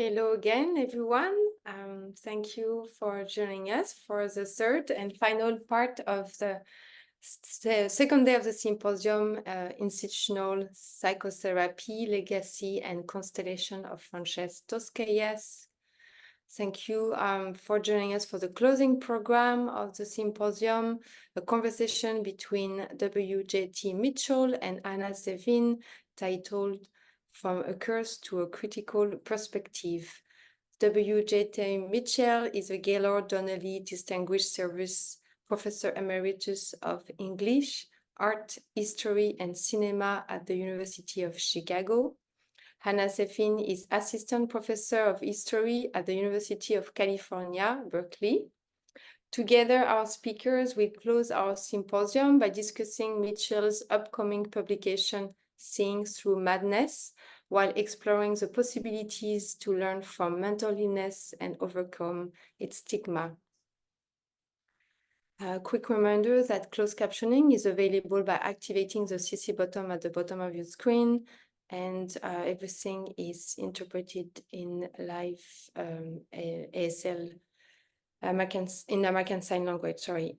Hello again, everyone. Thank you for joining us for the third and final part of the second day of the symposium, Institutional Psychotherapy, Legacy and Constellation of Francesc Tosquelles. Thank you for joining us for the closing program of the symposium, a conversation between W.J.T. Mitchell and Hannah Zevin, titled From a Curse to a Critical Perspective. W.J.T. Mitchell is a Gaylord Donnelly Distinguished Service Professor Emeritus of English, Art, History, and Cinema at the University of Chicago. Hannah Zevin is Assistant Professor of History at the University of California, Berkeley. Together, our speakers will close our symposium by discussing Mitchell's upcoming publication, Seeing Through Madness, while exploring the possibilities to learn from mental illness and overcome its stigma. A quick reminder that closed captioning is available by activating the CC button at the bottom of your screen, and everything is interpreted in live ASL, in American Sign Language, sorry.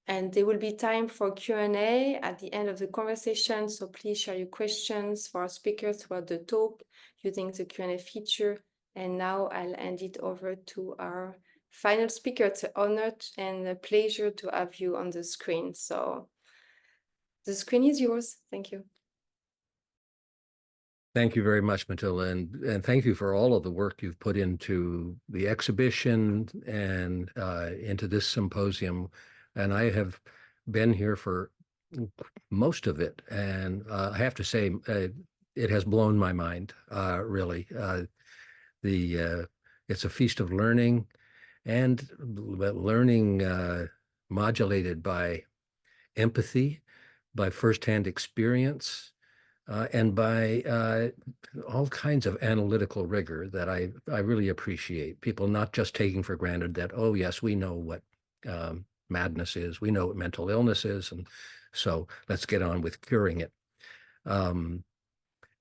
And there will be time for Q&A at the end of the conversation, so please share your questions for our speakers throughout the talk using the Q&A feature. And now I'll hand it over to our final speaker. It's an honor and a pleasure to have you on the screen. So the screen is yours. Thank you. Thank you very much, Matilda, and thank you for all of the work you've put into the exhibition and into this symposium. And I have been here for most of it, and I have to say it has blown my mind, really. It's a feast of learning, and learning modulated by empathy, by firsthand experience, and by all kinds of analytical rigor that I really appreciate. People not just taking for granted that, oh, yes, we know what madness is, we know what mental illness is, and so let's get on with curing it. And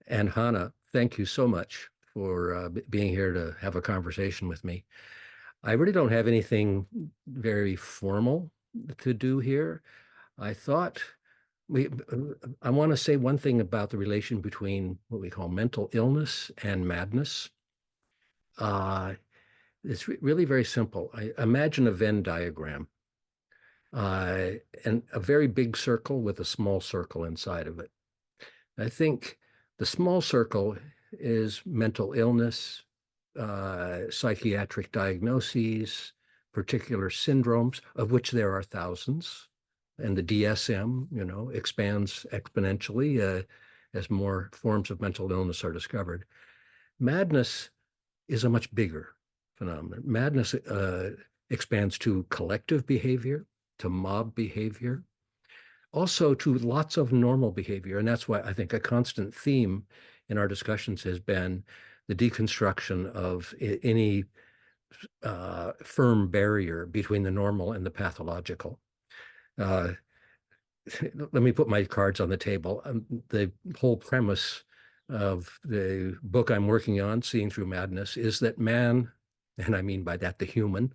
Hannah, thank you so much for being here to have a conversation with me. I really don't have anything very formal to do here. I thought I want to say one thing about the relation between what we call mental illness and madness. It's really very simple. Imagine a Venn diagram and a very big circle with a small circle inside of it. I think the small circle is mental illness, psychiatric diagnoses, particular syndromes, of which there are thousands. And the DSM, expands exponentially as more forms of mental illness are discovered. Madness is a much bigger phenomenon. Madness expands to collective behavior, to mob behavior, also to lots of normal behavior. And that's why I think a constant theme in our discussions has been the deconstruction of any firm barrier between the normal and the pathological. Let me put my cards on the table. The whole premise of the book I'm working on, Seeing Through Madness, is that man, and I mean by that the human,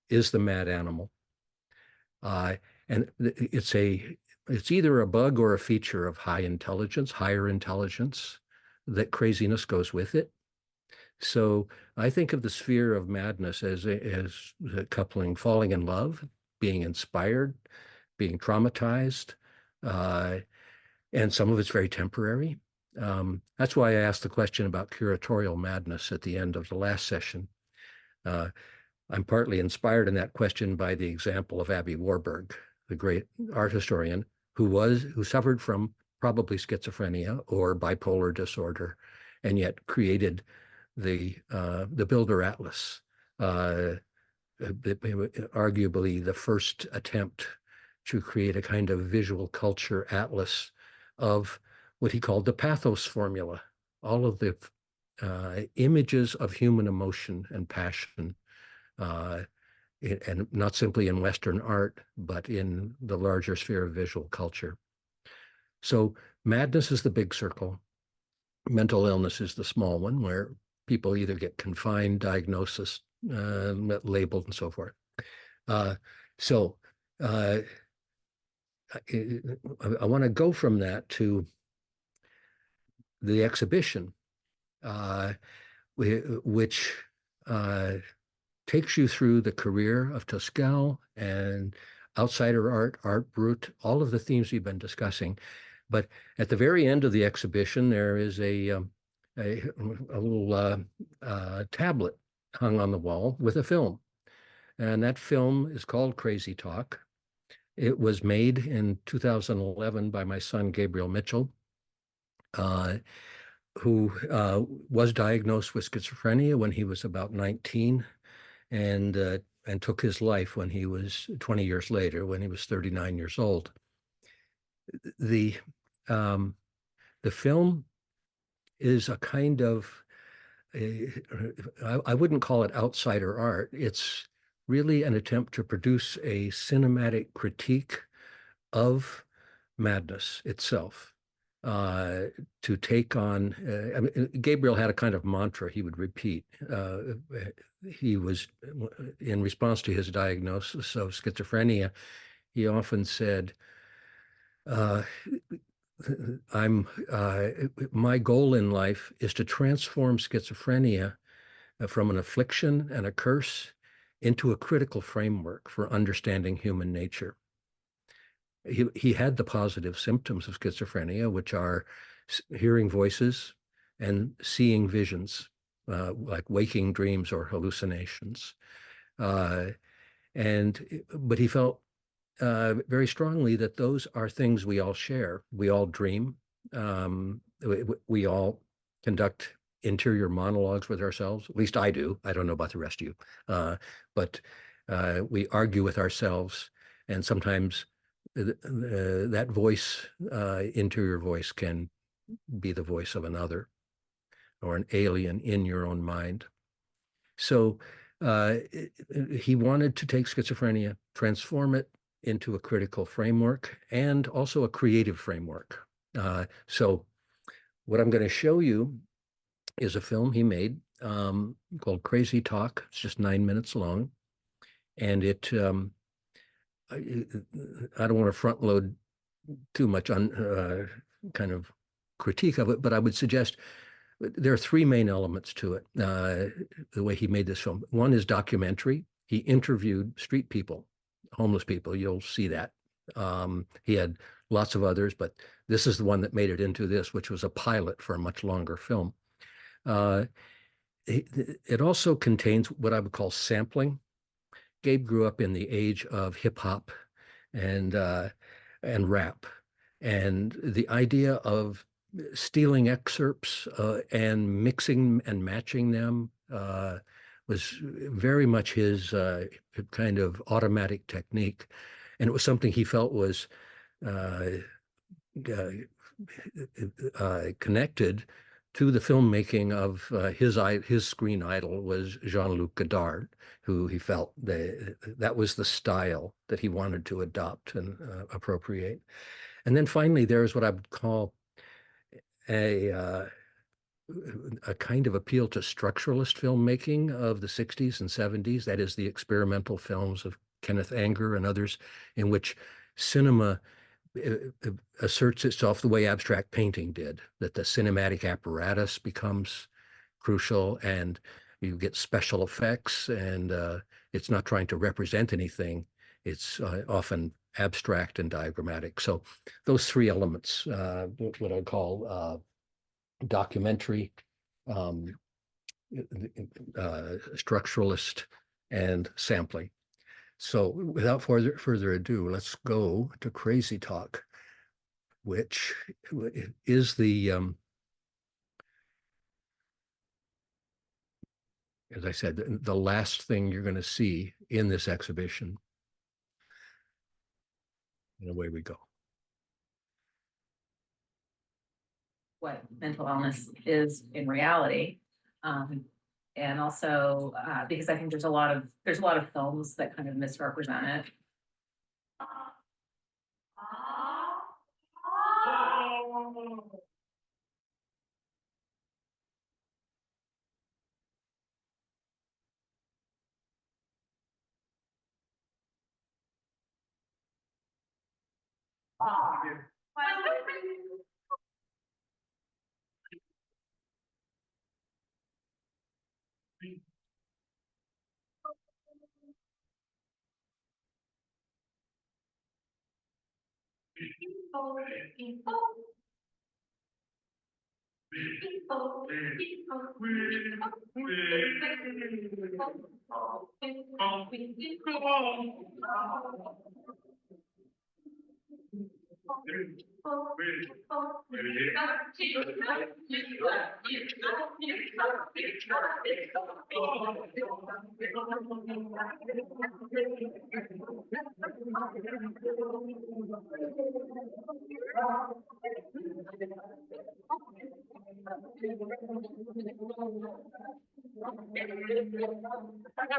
is the mad animal. And it's either a bug or a feature of high intelligence, higher intelligence, that craziness goes with it. So I think of the sphere of madness as coupling falling in love, being inspired, being traumatized, and some of it's very temporary. That's why I asked the question about curatorial madness at the end of the last session. I'm partly inspired in that question by the example of Aby Warburg, the great art historian who suffered from probably schizophrenia or bipolar disorder, and yet created the Builder Atlas, arguably the first attempt to create a kind of visual culture atlas of what he called the pathos formula, all of the images of human emotion and passion, and not simply in Western art, but in the larger sphere of visual culture. So madness is the big circle. Mental illness is the small one, where people either get confined, diagnosis, labeled, and so forth. So I want to go from that to the exhibition, which takes you through the career of Toscal and outsider art, art brut, all of the themes we've been discussing. But at the very end of the exhibition, there is a little tablet hung on the wall with a film. And that film is called Crazy Talk. It was made in 2011 by my son, Gabriel Mitchell, who was diagnosed with schizophrenia when he was about 19 and took his life when he was 20 years later, when he was 39 years old. The film is a kind of, I wouldn't call it outsider art. It's really an attempt to produce a cinematic critique of madness itself, to take on, I mean, Gabriel had a kind of mantra he would repeat. He was, in response to his diagnosis of schizophrenia, he often said, my goal in life is to transform schizophrenia from an affliction and a curse into a critical framework for understanding human nature. He had the positive symptoms of schizophrenia, which are hearing voices and seeing visions, like waking dreams or hallucinations. But he felt very strongly that those are things we all share. We all dream. We all conduct interior monologues with ourselves. At least I do. I don't know about the rest of you. But we argue with ourselves, and sometimes that voice, interior voice, can be the voice of another or an alien in your own mind. So he wanted to take schizophrenia, transform it into a critical framework and also a creative framework. So what I'm going to show you is a film he made called Crazy Talk. It's just 9 minutes long. And I don't want to front load too much on kind of critique of it, but I would suggest there are three main elements to it, the way he made this film. One is documentary. He interviewed street people, homeless people. You'll see that. He had lots of others, but this is the one that made it into this, which was a pilot for a much longer film. It also contains what I would call sampling. Gabe grew up in the age of hip hop and rap, and the idea of stealing excerpts and mixing and matching them was very much his kind of automatic technique, and it was something he felt was connected to the filmmaking of his screen idol was Jean-Luc Godard, who he felt that was the style that he wanted to adopt and appropriate. And then finally, there's what I would call a kind of appeal to structuralist filmmaking of the 60s and 70s. That is, the experimental films of Kenneth Anger and others, in which cinema asserts itself the way abstract painting did, that the cinematic apparatus becomes crucial and you get special effects, and it's not trying to represent anything. It's often abstract and diagrammatic. So those three elements, what I call documentary, structuralist, and sampling. So without further ado, let's go to Crazy Talk, which is the, as I said, the last thing you're going to see in this exhibition. And away we go. What mental illness is in reality. And also because I think there's a lot of films that kind of misrepresent it. Have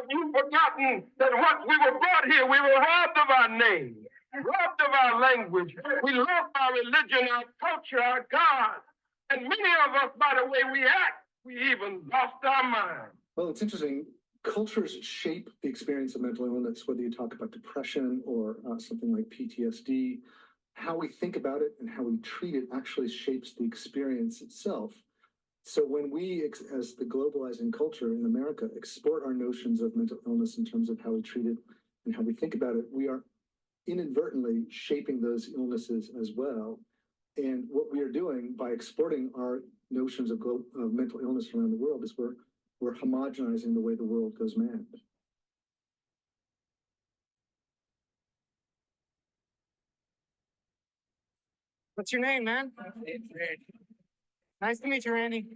you forgotten that what we were brought here, we were robbed of our name, robbed of our language. We lost our religion, our culture, our God. And many of us, by the way we act, we even lost our mind. Well, it's interesting. Cultures shape the experience of mental illness, whether you talk about depression or something like PTSD. How we think about it and how we treat it actually shapes the experience itself. So when we, as the globalizing culture in America, export our notions of mental illness in terms of how we treat it and how we think about it, we are inadvertently shaping those illnesses as well. And what we are doing by exporting our notions of mental illness around the world is we're homogenizing the way the world goes mad. What's your name, man? Nice to meet you, Randy.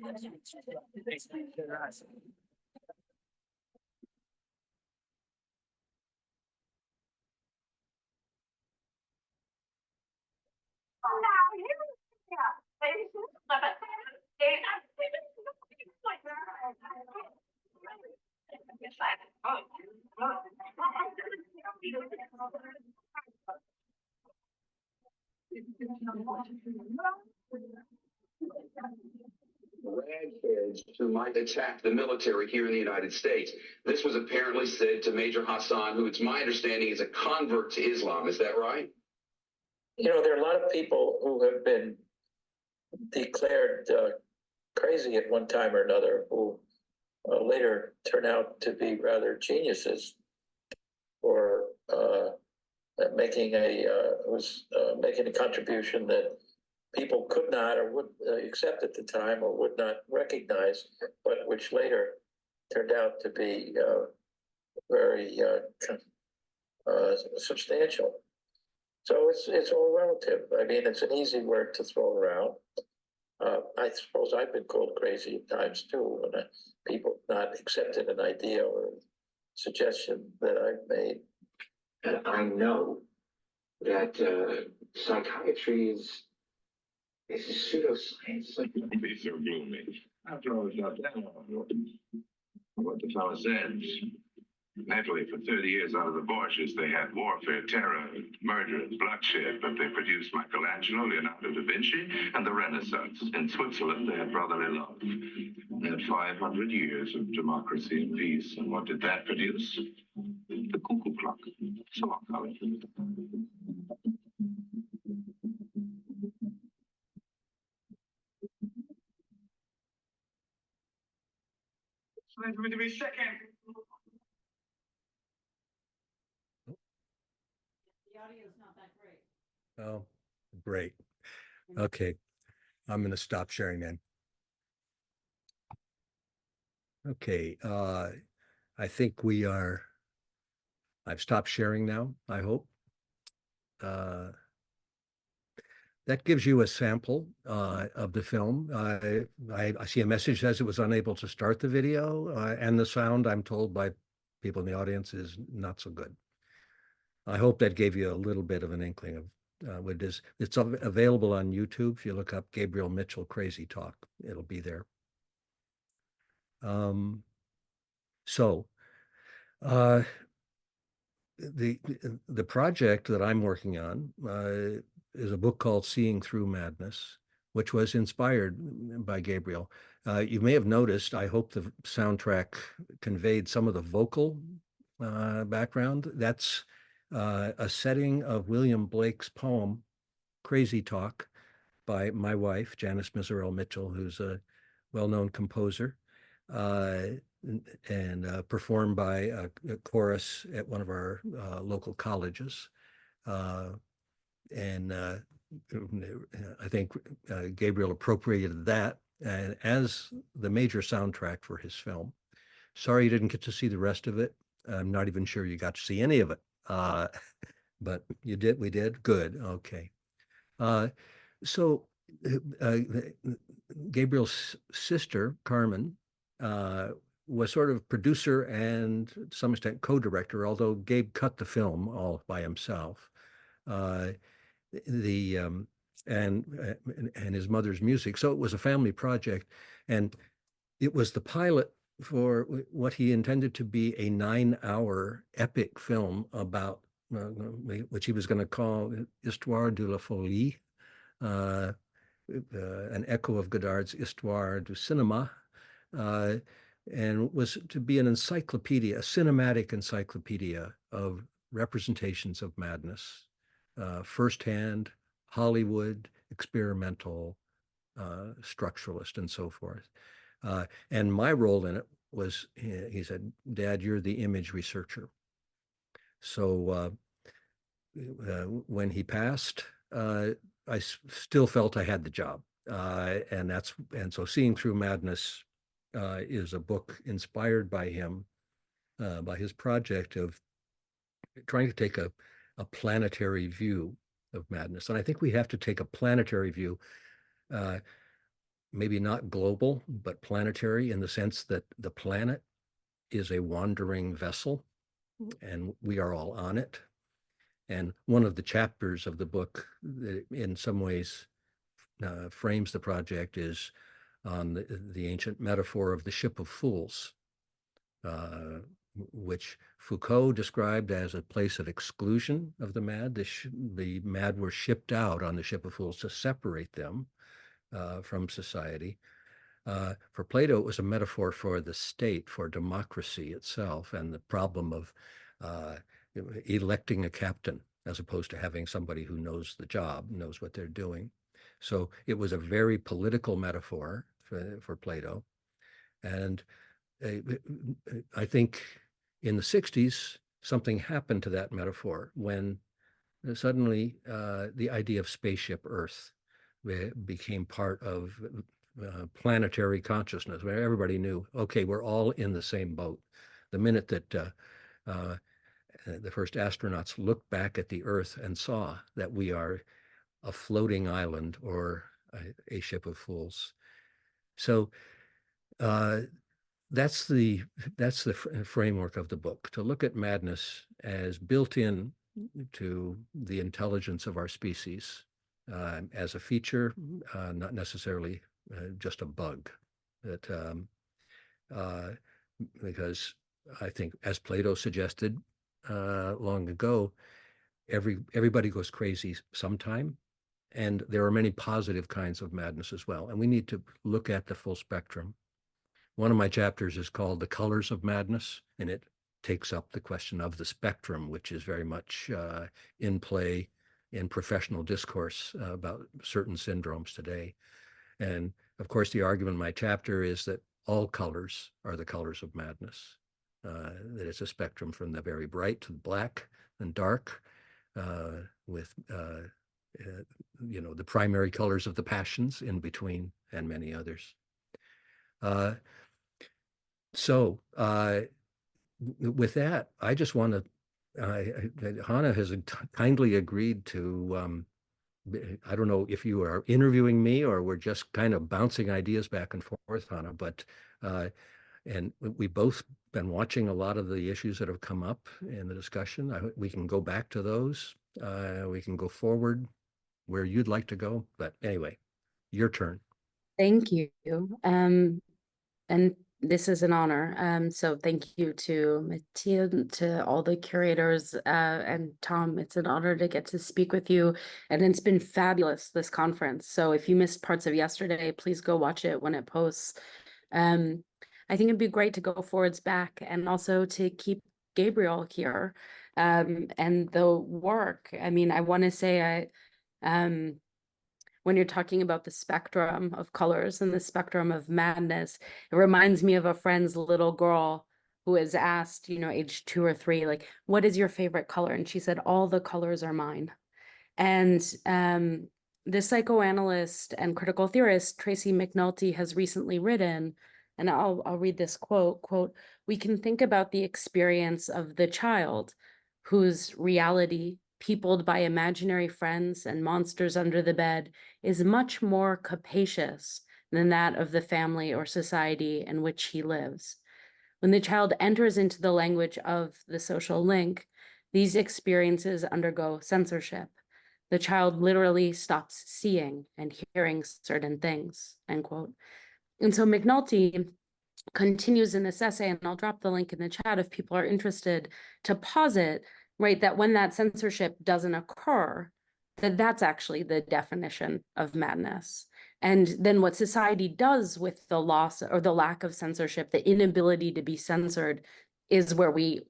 Ragheads who might attack the military here in the United States. This was apparently said to Major Hassan, who it's my understanding is a convert to Islam. Is that right? You know, there are a lot of people who have been declared crazy at one time or another who later turn out to be rather geniuses for making a contribution that people could not or would accept at the time or would not recognize, but which later turned out to be very substantial. So it's all relative. I mean, it's an easy word to throw around. I suppose I've been called crazy at times too, when people not accepted an idea or suggestion that I've made. And I know that psychiatry is a pseudoscience. Don't be so gloomy. After all, it's not that long. What the fellow says. Naturally, for 30 years out of the Borgias, they had warfare, terror, murder, and bloodshed, but they produced Michelangelo, Leonardo da Vinci, and the Renaissance. In Switzerland, they had brotherly love. They had 500 years of democracy and peace. And what did that produce? The cuckoo clock. So long, Colin. It's going to be second. The audio's not that great. Oh, great. Okay, I'm going to stop sharing then. Okay, I think I've stopped sharing now, I hope. That gives you a sample of the film. I see a message says it was unable to start the video, and the sound, I'm told by people in the audience, is not so good. I hope that gave you a little bit of an inkling of what it is. It's available on YouTube. If you look up Gabriel Mitchell Crazy Talk, it'll be there. The project that I'm working on is a book called Seeing Through Madness, which was inspired by Gabriel. You may have noticed, I hope the soundtrack conveyed some of the vocal background. That's a setting of William Blake's poem, Crazy Talk by my wife, Janice Miserel Mitchell, who's a well-known composer, and performed by a chorus at one of our local colleges. And I think Gabriel appropriated that as the major soundtrack for his film. Sorry you didn't get to see the rest of it. I'm not even sure you got to see any of it. But you did, we did? Good, okay. So Gabriel's sister, Carmen, was sort of producer and to some extent co-director, although Gabe cut the film all by himself. And his mother's music. So it was a family project, and it was the pilot for what he intended to be a 9-hour epic film about which he was going to call Histoire de la Folie, an echo of Godard's Histoire du Cinéma, and was to be an encyclopedia, a cinematic encyclopedia of representations of madness, firsthand, Hollywood, experimental, structuralist, and so forth. And my role in it was, he said, "Dad, you're the image researcher." So when he passed, I still felt I had the job. And so Seeing Through Madness is a book inspired by him, by his project of trying to take a planetary view of madness. And I think we have to take a planetary view, maybe not global, but planetary, in the sense that the planet is a wandering vessel and we are all on it. And one of the chapters of the book that in some ways frames the project is on the ancient metaphor of the ship of fools, which Foucault described as a place of exclusion of the mad. The mad were shipped out on the ship of fools to separate them from society. For Plato, it was a metaphor for the state, for democracy itself, and the problem of electing a captain as opposed to having somebody who knows the job, knows what they're doing. So it was a very political metaphor for Plato. And I think in the 60s, something happened to that metaphor when suddenly the idea of spaceship Earth became part of planetary consciousness, where everybody knew, okay, we're all in the same boat. The minute that the first astronauts looked back at the Earth and saw that we are a floating island or a ship of fools. So that's the framework of the book, to look at madness as built in to the intelligence of our species, as a feature, not necessarily just a bug. That because I think, as Plato suggested long ago, everybody goes crazy sometime, and there are many positive kinds of madness as well, and we need to look at the full spectrum. One of my chapters is called The Colors of Madness, and it takes up the question of the spectrum, which is very much in play in professional discourse about certain syndromes today. And of course, the argument in my chapter is that all colors are the colors of madness, that it's a spectrum from the very bright to the black and dark, with the primary colors of the passions in between, and many others. So with that, I just want to, Hannah has kindly agreed to, I don't know if you are interviewing me or we're just kind of bouncing ideas back and forth, Hannah, but, and we've both been watching a lot of the issues that have come up in the discussion. We can go back to those. We can go forward where you'd like to go, but anyway, your turn. Thank you. And this is an honor. So thank you to Mathilde, to all the curators, and Tom. It's an honor to get to speak with you. And it's been fabulous, this conference. So if you missed parts of yesterday, please go watch it when it posts. I think it'd be great to go forwards back and also to keep Gabriel here, and the work. I mean, I want to say When you're talking about the spectrum of colors and the spectrum of madness, it reminds me of a friend's little girl who was asked, you know, age 2 or 3, like, what is your favorite color? And she said, all the colors are mine. And the psychoanalyst and critical theorist Tracy McNulty has recently written, and I'll read this quote, we can think about the experience of the child whose reality, peopled by imaginary friends and monsters under the bed, is much more capacious than that of the family or society in which he lives. When the child enters into the language of the social link, these experiences undergo censorship. The child literally stops seeing and hearing certain things, end quote. And so McNulty continues in this essay, and I'll drop the link in the chat if people are interested, to posit, right, that when that censorship doesn't occur, that's actually the definition of madness. And then what society does with the loss or the lack of censorship, the inability to be censored, is where we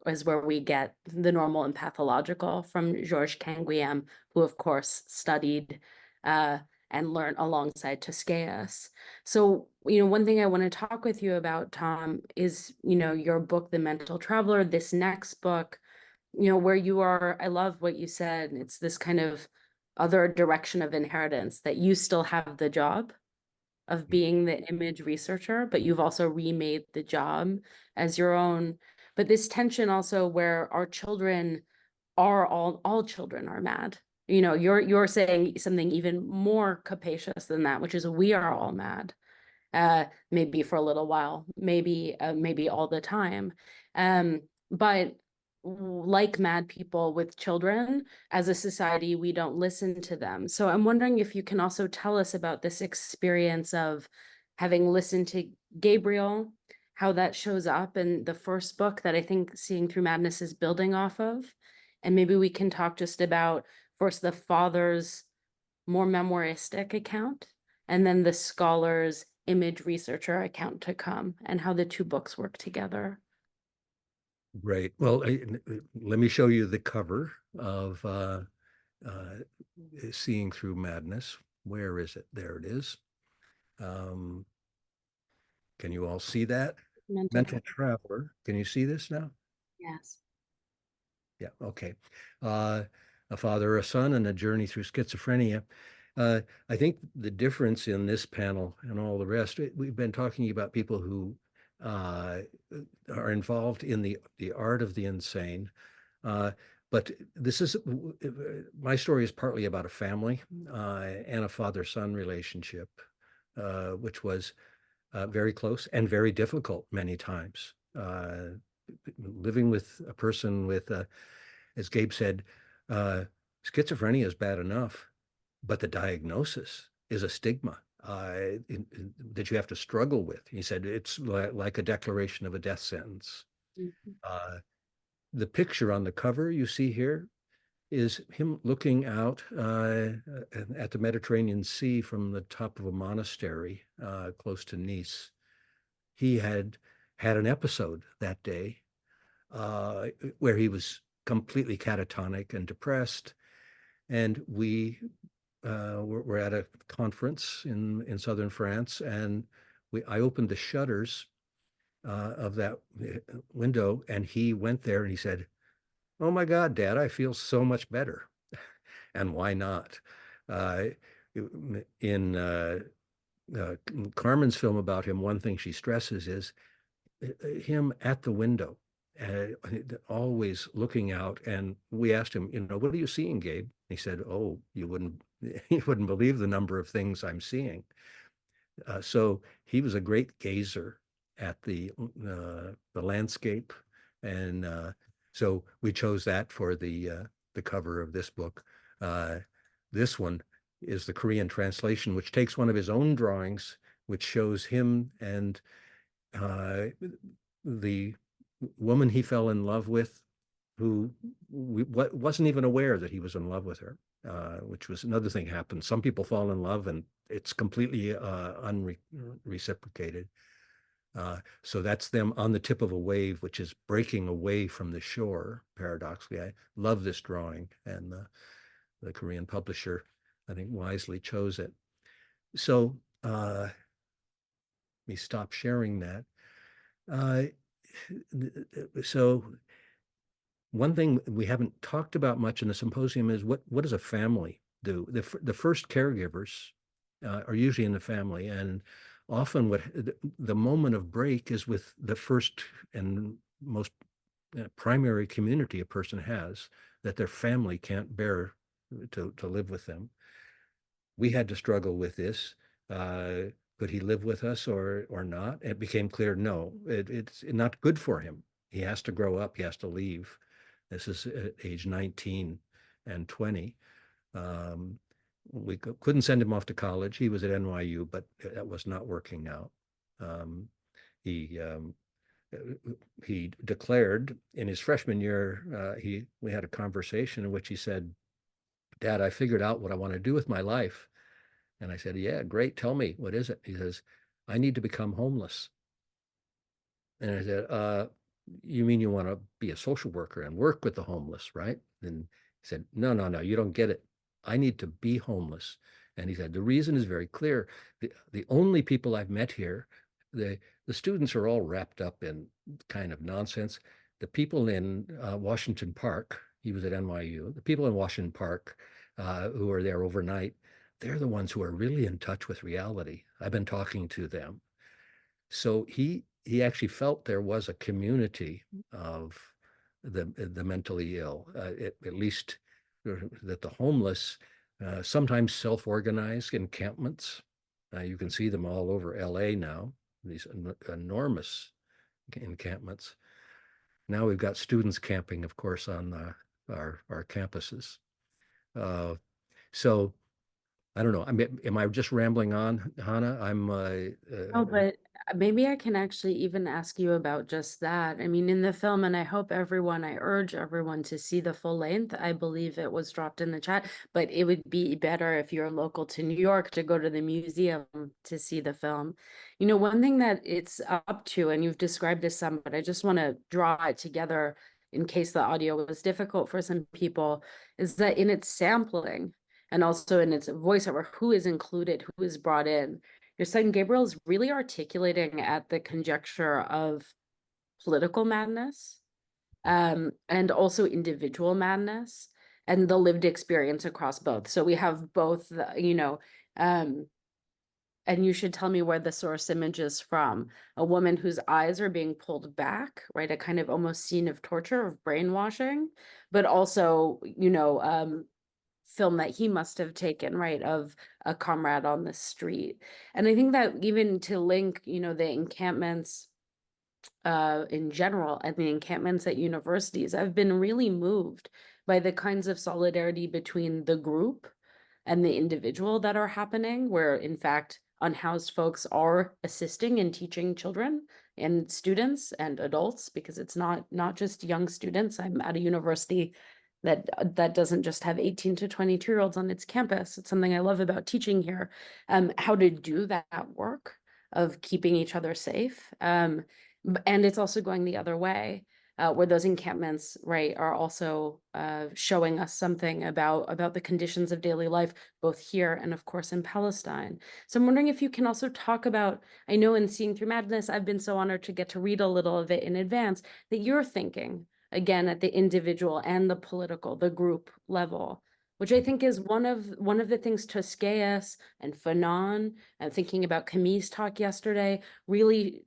get the normal and pathological, from Georges Canguilhem, who of course studied and learned alongside Tosqueus. So, you know, one thing I want to talk with you about, Tom, is, you know, your book, The Mental Traveler, this next book, you know, where you are, I love what you said, it's this kind of other direction of inheritance, that you still have the job of being the image researcher, but you've also remade the job as your own. But this tension also where our children are all children are mad. You know, you're saying something even more capacious than that, which is we are all mad. Maybe for a little while, maybe all the time. But like mad people with children, as a society, we don't listen to them. So I'm wondering if you can also tell us about this experience of having listened to Gabriel, how that shows up in the first book that I think Seeing Through Madness is building off of. And maybe we can talk just about first the father's more memoiristic account, and then the scholar's image researcher account to come, and how the two books work together. Great. Well, let me show you the cover of Seeing Through Madness. Where is it? There it is. Can you all see that? Mental Traveler. Can you see this now? Yes. Yeah, okay. A father, a son, and a journey through schizophrenia. I think the difference in this panel and all the rest, we've been talking about people who are involved in the art of the insane. But this is, my story is partly about a family and a father-son relationship, which was very close and very difficult many times. Living with a person with, as Gabe said, schizophrenia is bad enough, but the diagnosis is a stigma that you have to struggle with. He said it's like a declaration of a death sentence. Mm-hmm. The picture on the cover you see here is him looking out at the Mediterranean Sea from the top of a monastery close to Nice. He had an episode that day where he was completely catatonic and depressed. And we were at a conference in southern France, and I opened the shutters of that window, and he went there and he said, "Oh my God, Dad, I feel so much better." And why not? In Carmen's film about him, one thing she stresses is him at the window, always looking out. And we asked him, what are you seeing, Gabe? He said, "Oh, you wouldn't believe the number of things I'm seeing." So he was a great gazer at the landscape, and so we chose that for the cover of this book. This one is the Korean translation, which takes one of his own drawings, which shows him and the woman he fell in love with, who wasn't even aware that he was in love with her, which was another thing happened. Some people fall in love and it's completely unreciprocated. So that's them on the tip of a wave, which is breaking away from the shore, paradoxically. I love this drawing, and the Korean publisher I think wisely chose it. So let me stop sharing that. So one thing we haven't talked about much in the symposium is what does a family do? The first caregivers are usually in the family, and often what the moment of break is with the first and most primary community a person has, that their family can't bear to live with them. We had to struggle with this. Could he live with us or not? It became clear, no, it's not good for him. He has to grow up. He has to leave. This is at age 19 and 20. We couldn't send him off to college. He was at NYU, but that was not working out. He declared in his freshman year, we had a conversation in which he said, "Dad, I figured out what I want to do with my life." And I said, "Yeah, great. Tell me, what is it?" He says, "I need to become homeless." And I said, "You mean you want to be a social worker and work with the homeless, right?" And he said, no, you don't get it. I need to be homeless." And he said, "The reason is very clear. The only people I've met here, the students are all wrapped up in kind of nonsense. The people in Washington Park," he was at NYU, "the people in Washington Park who are there overnight, they're the ones who are really in touch with reality. I've been talking to them." So he actually felt there was a community of the mentally ill, at least that the homeless sometimes self-organize encampments. You can see them all over LA now, these enormous encampments. Now we've got students camping, of course, on our campuses. So I don't know. I mean, am I just rambling on, Hannah? Oh, but maybe I can actually even ask you about just that. I mean, in the film, and I urge everyone to see the full length. I believe it was dropped in the chat, but it would be better if you're local to New York to go to the museum to see the film. You know, one thing that it's up to, and you've described this some, but I just want to draw it together in case the audio was difficult for some people, is that in its sampling and also in its voiceover, who is included, who is brought in. Your son Gabriel is really articulating at the conjecture of political madness, and also individual madness and the lived experience across both. So we have both, and you should tell me where the source image is from. A woman whose eyes are being pulled back, right? A kind of almost scene of torture, of brainwashing, but also, film that he must have taken, right, of a comrade on the street. And I think that even to link, the encampments in general and the encampments at universities, I've been really moved by the kinds of solidarity between the group and the individual that are happening, where in fact unhoused folks are assisting in teaching children and students and adults, because it's not just young students. I'm at a university that doesn't just have 18 to 22-year-olds on its campus. It's something I love about teaching here, how to do that work of keeping each other safe. And it's also going the other way, where those encampments, right, are also showing us something about the conditions of daily life, both here and of course in Palestine. So I'm wondering if you can also talk about, I know in Seeing Through Madness, I've been so honored to get to read a little of it in advance, that you're thinking again at the individual and the political, the group level, which I think is one of the things Tosqueus and Fanon, and thinking about Camille's talk yesterday, really,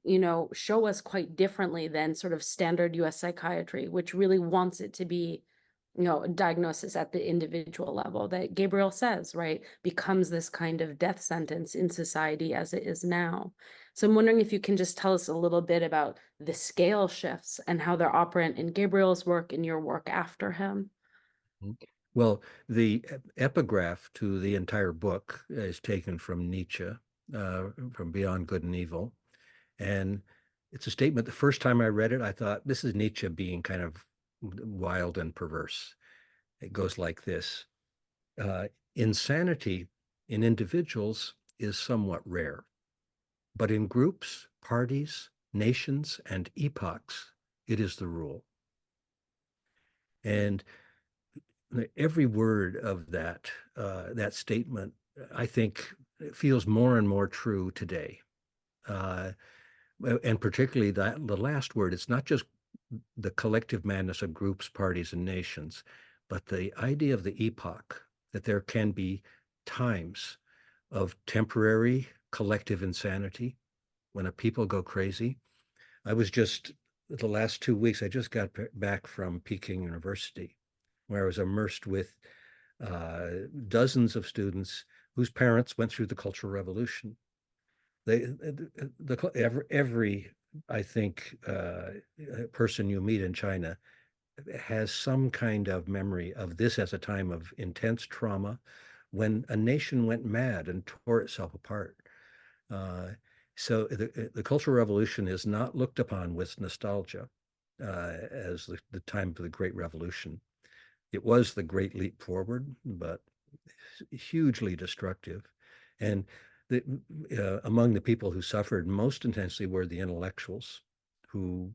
show us quite differently than sort of standard US psychiatry, which really wants it to be, a diagnosis at the individual level that Gabriel says, right, becomes this kind of death sentence in society as it is now. So I'm wondering if you can just tell us a little bit about the scale shifts and how they're operant in Gabriel's work and your work after him. Well, the epigraph to the entire book is taken from Nietzsche, from Beyond Good and Evil. And it's a statement, the first time I read it, I thought, this is Nietzsche being kind of wild and perverse. It goes like this. Insanity in individuals is somewhat rare, but in groups, parties, nations, and epochs, it is the rule. And every word of that that statement, I think, feels more and more true today. And particularly the last word, it's not just the collective madness of groups, parties, and nations, but the idea of the epoch, that there can be times of temporary collective insanity when a people go crazy. I was just, the last 2 weeks, I just got back from Peking University, where I was immersed with dozens of students whose parents went through the Cultural Revolution. Every I think person you meet in China has some kind of memory of this as a time of intense trauma when a nation went mad and tore itself apart. So the Cultural Revolution is not looked upon with nostalgia as the time of the Great Revolution. It was the great leap forward, but hugely destructive. And among the people who suffered most intensely were the intellectuals who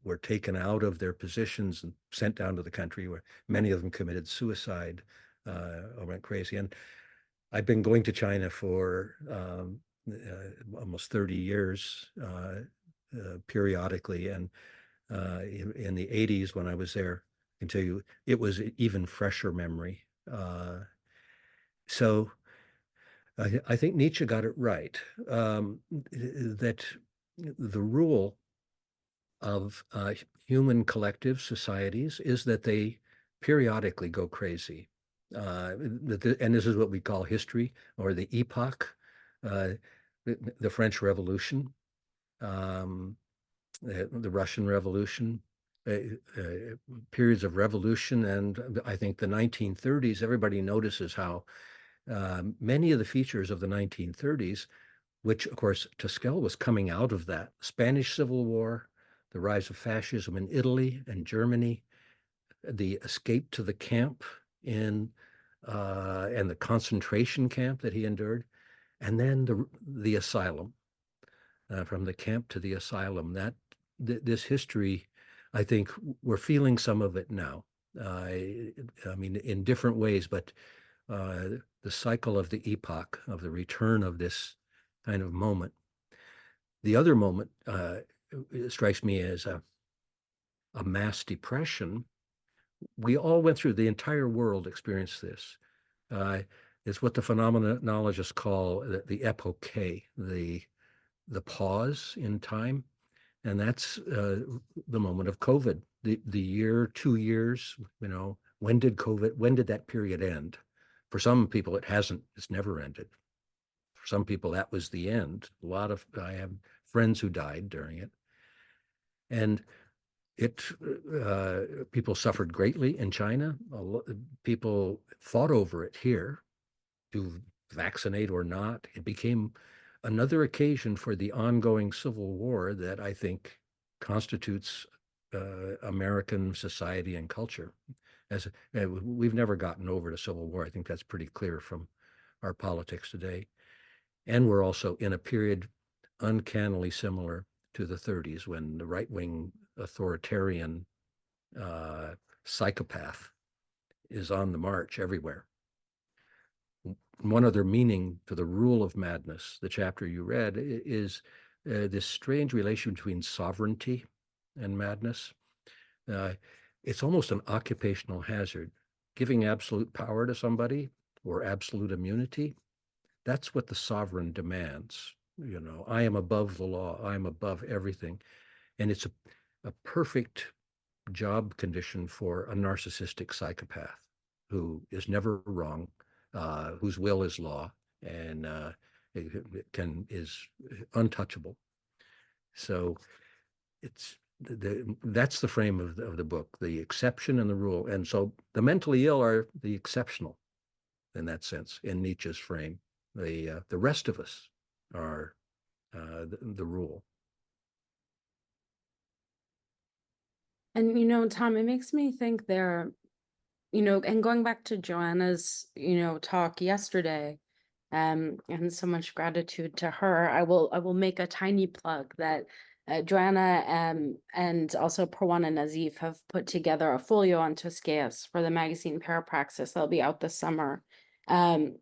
were taken out of their positions and sent down to the country, where many of them committed suicide or went crazy. And I've been going to China for almost 30 years periodically. And in the 80s, when I was there, I can tell you, it was an even fresher memory. So I think Nietzsche got it right, that the rule of human collective societies is that they periodically go crazy. And this is what we call history, or the epoch, the French Revolution, the Russian Revolution, periods of revolution. And I think the 1930s, everybody notices how many of the features of the 1930s, which of course Tosquel was coming out of that, Spanish Civil War, the rise of fascism in Italy and Germany, the escape to the camp and the concentration camp that he endured, and then the asylum, from the camp to the asylum. This history, I think we're feeling some of it now. I mean, in different ways, but the cycle of the epoch, of the return of this kind of moment. The other moment strikes me as a mass depression. We all went through, the entire world experienced this. It's what the phenomenologists call the epoche, the pause in time. And that's the moment of COVID, the year, 2 years, when did that period end? For some people, it hasn't, it's never ended. For some people, that was the end. I have friends who died during it. And people suffered greatly in China. People fought over it here, to vaccinate or not. It became another occasion for the ongoing civil war that I think constitutes American society and culture. We've never gotten over the Civil War. I think that's pretty clear from our politics today. And we're also in a period uncannily similar to the 30s, when the right-wing authoritarian psychopath is on the march everywhere. One other meaning to the rule of madness, the chapter you read, is this strange relation between sovereignty and madness. It's almost an occupational hazard. Giving absolute power to somebody, or absolute immunity, that's what the sovereign demands. I am above the law. I am above everything. And it's a perfect job condition for a narcissistic psychopath who is never wrong, whose will is law, and is untouchable. So that's the frame of the book, the exception and the rule. And so the mentally ill are the exceptional in that sense, in Nietzsche's frame. The rest of us are the rule. And Tom, it makes me think and going back to Joanna's, talk yesterday, and so much gratitude to her. I will make a tiny plug that Joanna and also Parwana Nazif have put together a folio on Tuscaeus for the magazine Parapraxis that'll be out this summer. In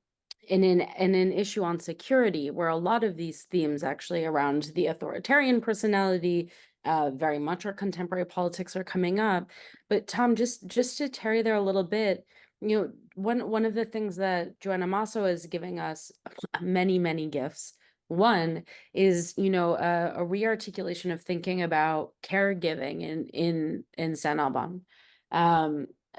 an issue on security, where a lot of these themes actually around the authoritarian personality, very much our contemporary politics are coming up. But Tom, just to tarry there a little bit, you know, one of the things that Joanna Masso is giving us many gifts. One is, you know, a rearticulation of thinking about caregiving in San Alban,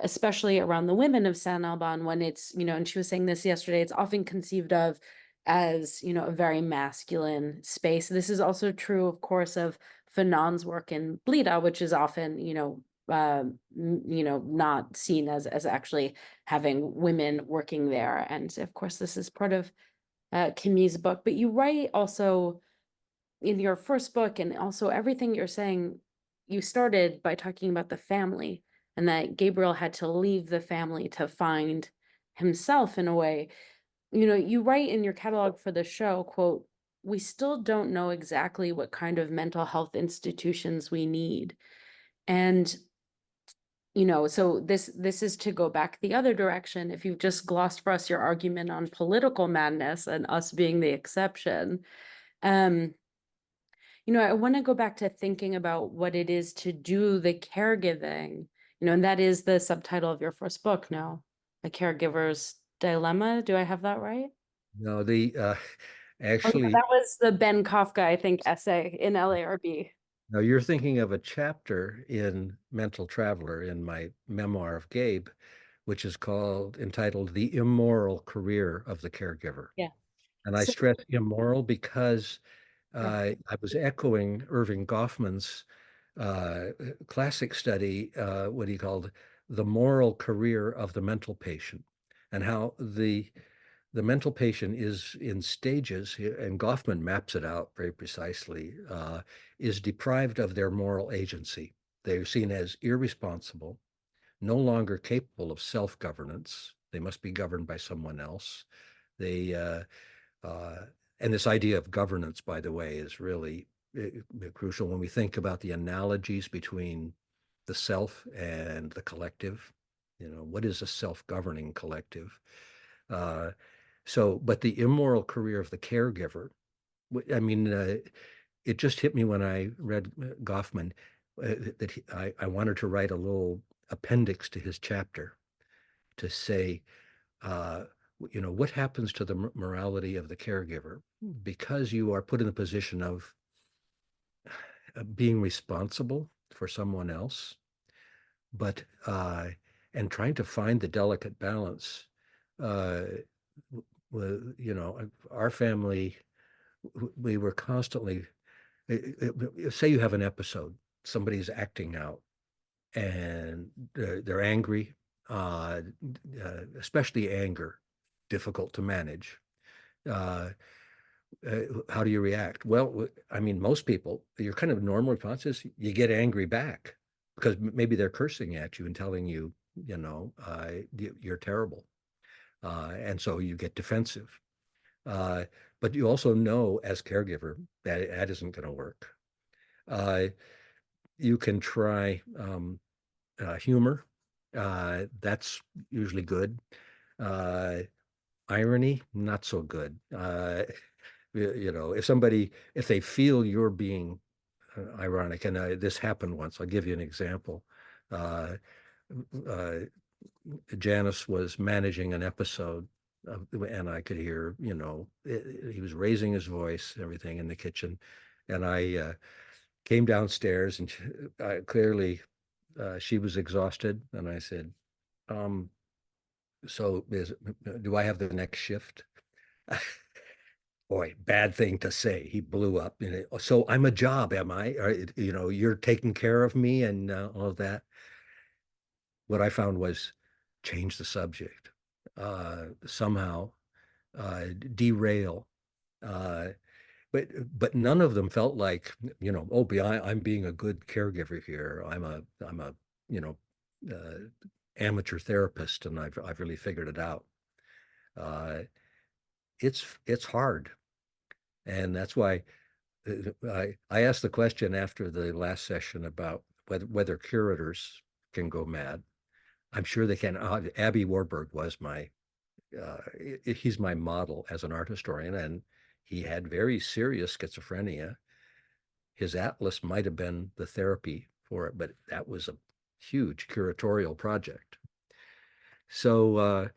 especially around the women of San Alban, when it's, you know, and she was saying this yesterday, it's often conceived of as, you know, a very masculine space. This is also true, of course, of Fanon's work in Blida, which is often, you know, not seen as actually having women working there. And of course, this is part of Camille's book, but you write also in your first book, and also everything you're saying, you started by talking about the family and that Gabriel had to leave the family to find himself in a way. You know, you write in your catalog for the show, quote, "We still don't know exactly what kind of mental health institutions we need." And you know, so this is to go back the other direction. If you've just glossed for us your argument on political madness and us being the exception, you know, I want to go back to thinking about what it is to do the caregiving, you know, and that is the subtitle of your first book, no? The Caregiver's Dilemma. Do I have that right? No, the Oh, actually, that was the Ben Kafka, I think, essay in LARB. now you're thinking of a chapter in Mental Traveler in my memoir of Gabe, which is entitled The Immoral Career of the Caregiver. Yeah. And I So- stress immoral because I was echoing Irving Goffman's classic study, what he called The Moral Career of the Mental Patient, and how the mental patient is in stages, and Goffman maps it out very precisely, is deprived of their moral agency. They're seen as irresponsible, no longer capable of self-governance. They must be governed by someone else. They and this idea of governance, by the way, is really crucial when we think about the analogies between the self and the collective. You know, what is a self-governing collective? But the immoral career of the caregiver, I mean, it just hit me when I read Goffman that I wanted to write a little appendix to his chapter to say, you know, what happens to the morality of the caregiver because you are put in the position of being responsible for someone else, but and trying to find the delicate balance. You know, our family, we were constantly, say you have an episode, somebody's acting out and they're angry, especially anger, difficult to manage. How do you react? Well, I mean, most people, your kind of normal response is you get angry back because maybe they're cursing at you and telling you, you know, you're terrible. And so you get defensive. But you also know as caregiver that that isn't going to work. You can try humor. That's usually good. Irony, not so good. You know, if they feel you're being ironic, and this happened once, I'll give you an example. Janice was managing an episode, and I could hear, you know, he was raising his voice, everything in the kitchen, and I came downstairs, and clearly she was exhausted, and I said, so do I have the next shift? Boy, bad thing to say. He blew up. So I'm a job, am I? Or, you know, you're taking care of me and all of that. What I found was change the subject, somehow derail. But none of them felt like, you know, oh, I'm being a good caregiver here. I'm a you know, amateur therapist, and I've really figured it out. It's hard, and that's why I asked the question after the last session about whether curators can go mad. I'm sure they can. Abby Warburg was he's my model as an art historian, and he had very serious schizophrenia. His atlas might have been the therapy for it, but that was a huge curatorial project. So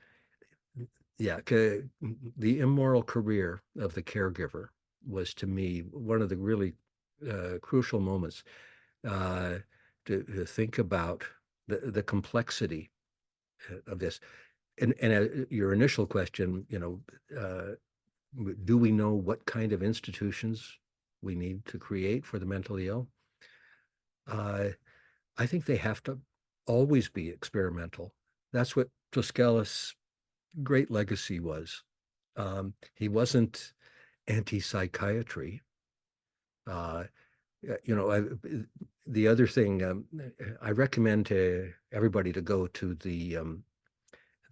yeah, the immoral career of the caregiver was, to me, one of the really crucial moments to think about the complexity of this. And your initial question, do we know what kind of institutions we need to create for the mentally ill? I think they have to always be experimental. That's what Toskelis' great legacy was. He wasn't anti-psychiatry. The other thing, I recommend to everybody to go to the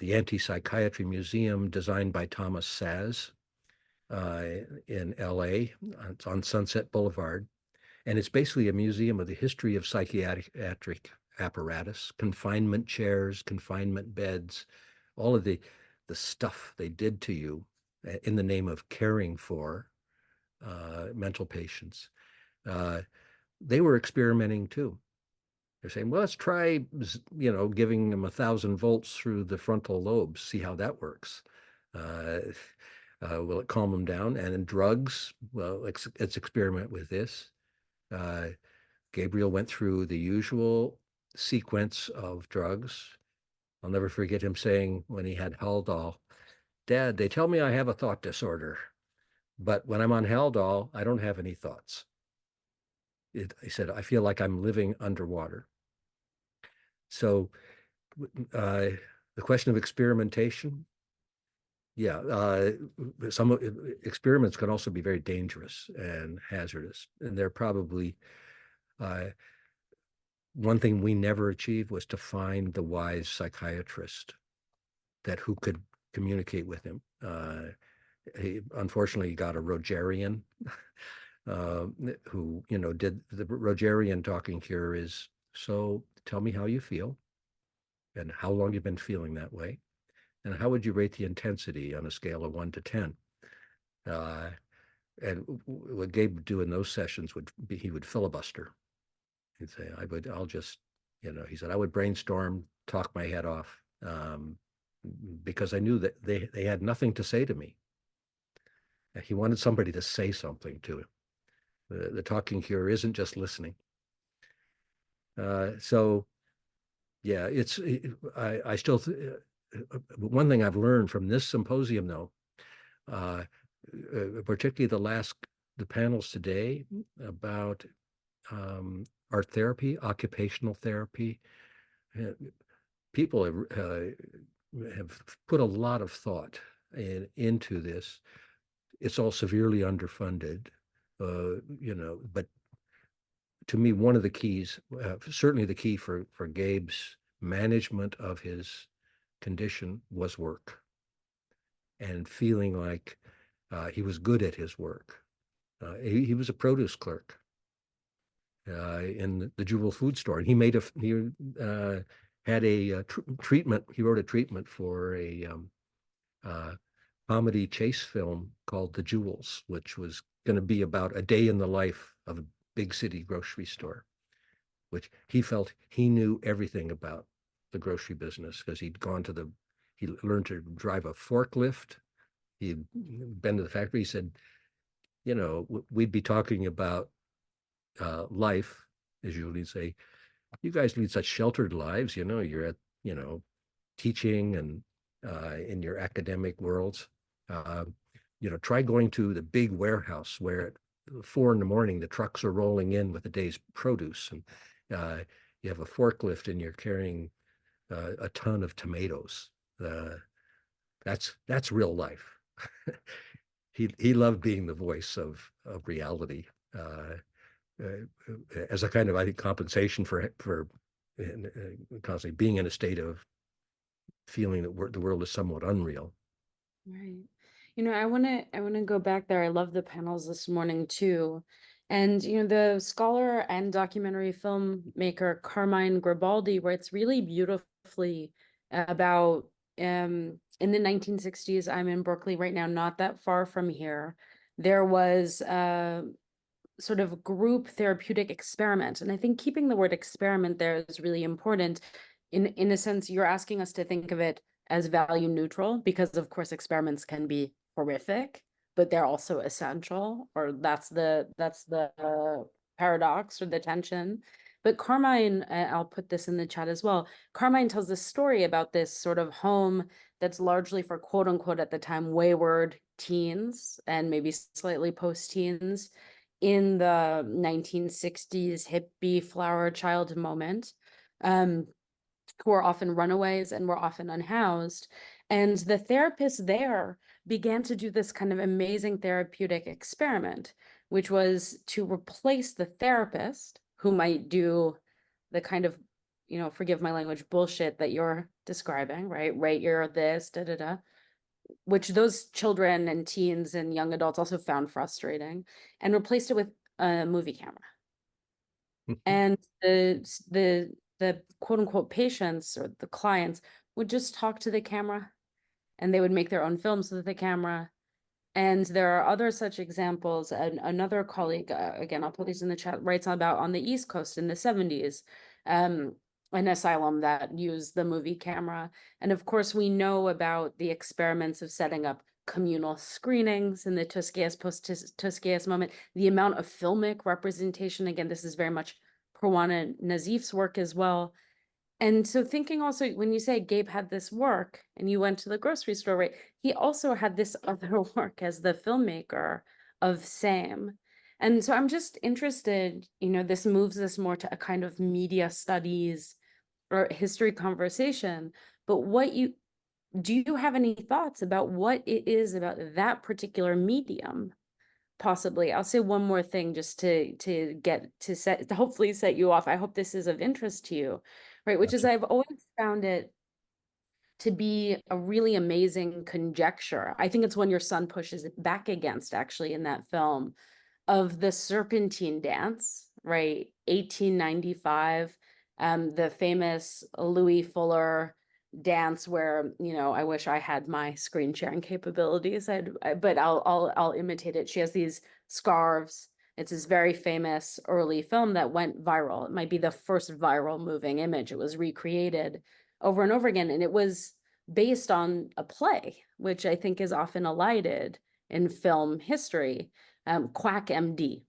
Anti-Psychiatry Museum designed by Thomas Saz in LA. It's on Sunset Boulevard. And it's basically a museum of the history of psychiatric apparatus, confinement chairs, confinement beds, all of the stuff they did to you in the name of caring for mental patients. They were experimenting too. They're saying, well, let's try, giving them 1,000 volts through the frontal lobes, see how that works. Will it calm them down? And in drugs, well, let's experiment with this. Gabriel went through the usual sequence of drugs. I'll never forget him saying when he had Haldol, Dad, they tell me I have a thought disorder, but when I'm on Haldol, I don't have any thoughts. He said, I feel like I'm living underwater. So the question of experimentation, some experiments can also be very dangerous and hazardous. And they're probably, one thing we never achieved was to find the wise psychiatrist who could communicate with him. He unfortunately got a Rogerian who, did the Rogerian talking cure is, so tell me how you feel and how long you've been feeling that way. And how would you rate the intensity on a scale of 1 to 10? And what Gabe would do in those sessions would be, he would filibuster. He'd say, he said, I would brainstorm, talk my head off, because I knew that they had nothing to say to me. He wanted somebody to say something to him. The talking cure isn't just listening. So, yeah, I still, one thing I've learned from this symposium, though, particularly the panels today about art therapy, occupational therapy, people have put a lot of thought into this. It's all severely underfunded, but to me, one of the keys, certainly the key for Gabe's management of his condition was work and feeling like he was good at his work. He was a produce clerk in the Jewel food store, and he had a treatment. He wrote a treatment for a comedy chase film called The Jewels, which was going to be about a day in the life of a big city grocery store, which he felt he knew everything about the grocery business because he learned to drive a forklift. He'd been to the factory. He said, we'd be talking about life, as you would say, you guys lead such sheltered lives, you're at, teaching and in your academic worlds. Try going to the big warehouse where at 4 a.m. the trucks are rolling in with the day's produce, and you have a forklift and you're carrying a ton of tomatoes. That's real life. He loved being the voice of reality as a kind of, I think, compensation for constantly being in a state of feeling that the world is somewhat unreal. Right. I want to go back there. I love the panels this morning too. And the scholar and documentary filmmaker Carmine Gribaldi writes really beautifully about in the 1960s. I'm in Berkeley right now, not that far from here. There was a sort of group therapeutic experiment. And I think keeping the word experiment there is really important. In a sense, you're asking us to think of it as value neutral, because of course experiments can be horrific, but they're also essential, or that's the paradox or the tension. But Carmine, I'll put this in the chat as well. Carmine tells this story about this sort of home that's largely for quote unquote at the time wayward teens and maybe slightly post-teens in the 1960s hippie flower child moment. Who were often runaways and were often unhoused. And the therapists there began to do this kind of amazing therapeutic experiment, which was to replace the therapist who might do the kind of, forgive my language, bullshit that you're describing, right? Right, you're this, da da da, which those children and teens and young adults also found frustrating, and replaced it with a movie camera. And the quote unquote patients or the clients would just talk to the camera, and they would make their own films with the camera. And there are other such examples. And another colleague, again, I'll put these in the chat, writes about on the East Coast in the 70s, an asylum that used the movie camera. And of course, we know about the experiments of setting up communal screenings in the Tosquelles post-Tosquelles moment, the amount of filmic representation. Again, this is very much Parwana Nazif's work as well. And so thinking also, when you say Gabe had this work and you went to the grocery store, right? He also had this other work as the filmmaker of Same. And so I'm just interested, this moves us more to a kind of media studies or history conversation, but do you have any thoughts about what it is about that particular medium? Possibly. I'll say one more thing just to hopefully set you off. I hope this is of interest to you, right? Which is, I've always found it to be a really amazing conjecture. I think it's when your son pushes it back against, actually, in that film, of the Serpentine dance, right? 1895, the famous Louis Fuller dance where, I wish I had my screen sharing capabilities, but I'll imitate it. She has these scarves. It's this very famous early film that went viral. It might be the first viral moving image. It was recreated over and over again, and it was based on a play, which I think is often elided in film history, Quack MD.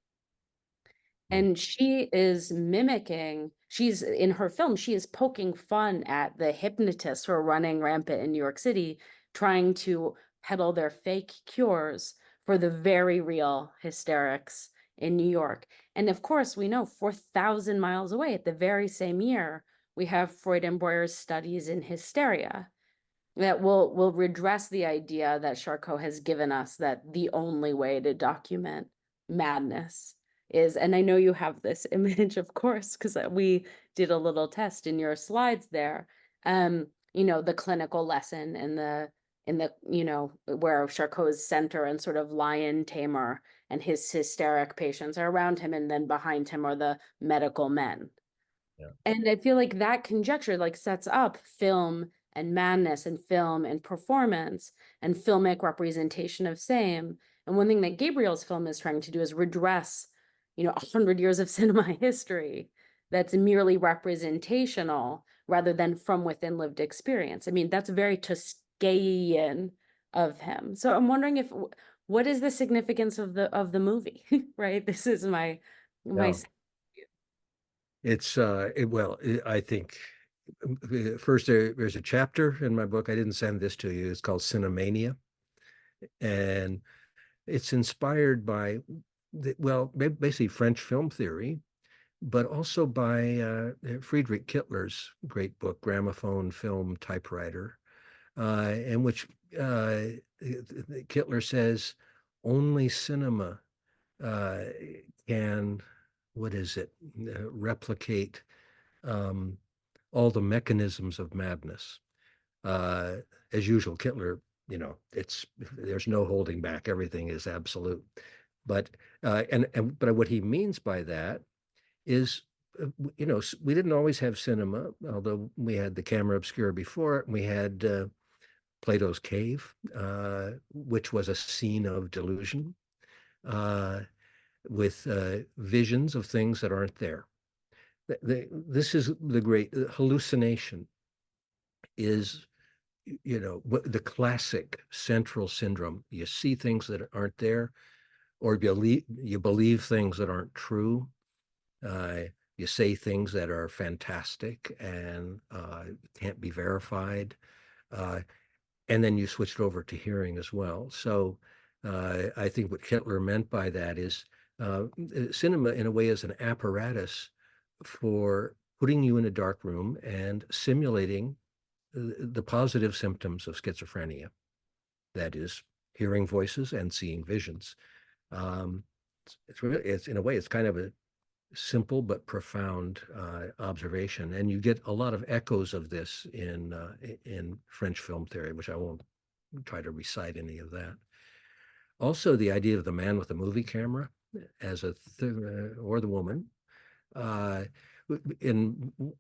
And she is she's in her film, she is poking fun at the hypnotists who are running rampant in New York City, trying to peddle their fake cures for the very real hysterics in New York. And of course, we know 4,000 miles away at the very same year, we have Freud and Breuer's studies in hysteria that will redress the idea that Charcot has given us, that the only way to document madness is, and I know you have this image, of course, because we did a little test in your slides there, the clinical lesson in the where Charcot's center and sort of lion tamer and his hysteric patients are around him, and then behind him are the medical men. Yeah. And I feel like that conjecture sets up film and madness and film and performance and filmic representation of Same. And one thing that Gabriel's film is trying to do is redress 100 years of cinema history that's merely representational rather than from within lived experience. I mean, that's very Tosquellian of him. So I'm wondering what is the significance of the movie, right? This is my It's I think first there's a chapter in my book. I didn't send this to you. It's called Cinemania, and it's inspired by basically French film theory, but also by Friedrich Kittler's great book, Gramophone Film Typewriter, in which Kittler says only cinema can, replicate all the mechanisms of madness. As usual, Kittler you know, there's no holding back. Everything is absolute. But but what he means by that is, you know, we didn't always have cinema, although we had the camera obscura before it. We had Plato's Cave, which was a scene of delusion, with visions of things that aren't there. This is the great hallucination is, you know, the classic central syndrome. You see things that aren't there, or you believe things that aren't true. You say things that are fantastic and can't be verified. And then you switched over to hearing as well. So I think what Hitler meant by that is cinema, in a way, is an apparatus for putting you in a dark room and simulating the positive symptoms of schizophrenia. That is, hearing voices and seeing visions. It's in a way, it's kind of a simple but profound observation, and you get a lot of echoes of this in French film theory, which I won't try to recite any of that. Also, the idea of the man with the movie camera as or the woman.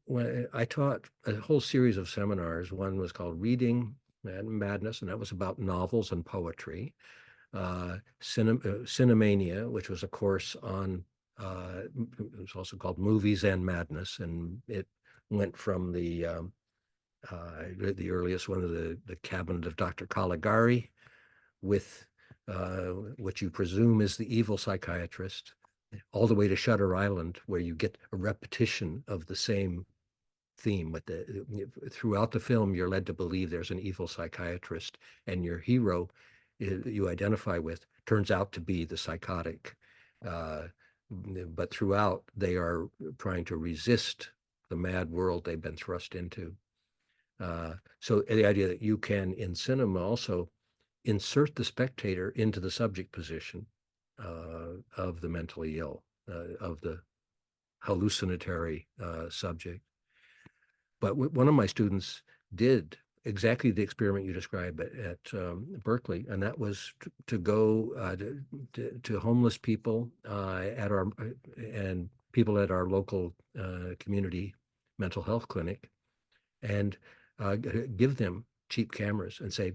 When I taught a whole series of seminars, one was called Reading Madness, and that was about novels and poetry. Cinemania, which was a course on, it was also called Movies and Madness, and it went from the earliest one of the Cabinet of Dr. Caligari, with what you presume is the evil psychiatrist, all the way to Shutter Island, where you get a repetition of the same theme. Throughout the film, you're led to believe there's an evil psychiatrist, and your hero you identify with turns out to be the psychotic. But throughout, they are trying to resist the mad world they've been thrust into. So the idea that you can, in cinema, also insert the spectator into the subject position of the mentally ill, of the hallucinatory subject. But one of my students did exactly the experiment you described at Berkeley, and that was to go to homeless people and people at our local community mental health clinic, and give them cheap cameras and say,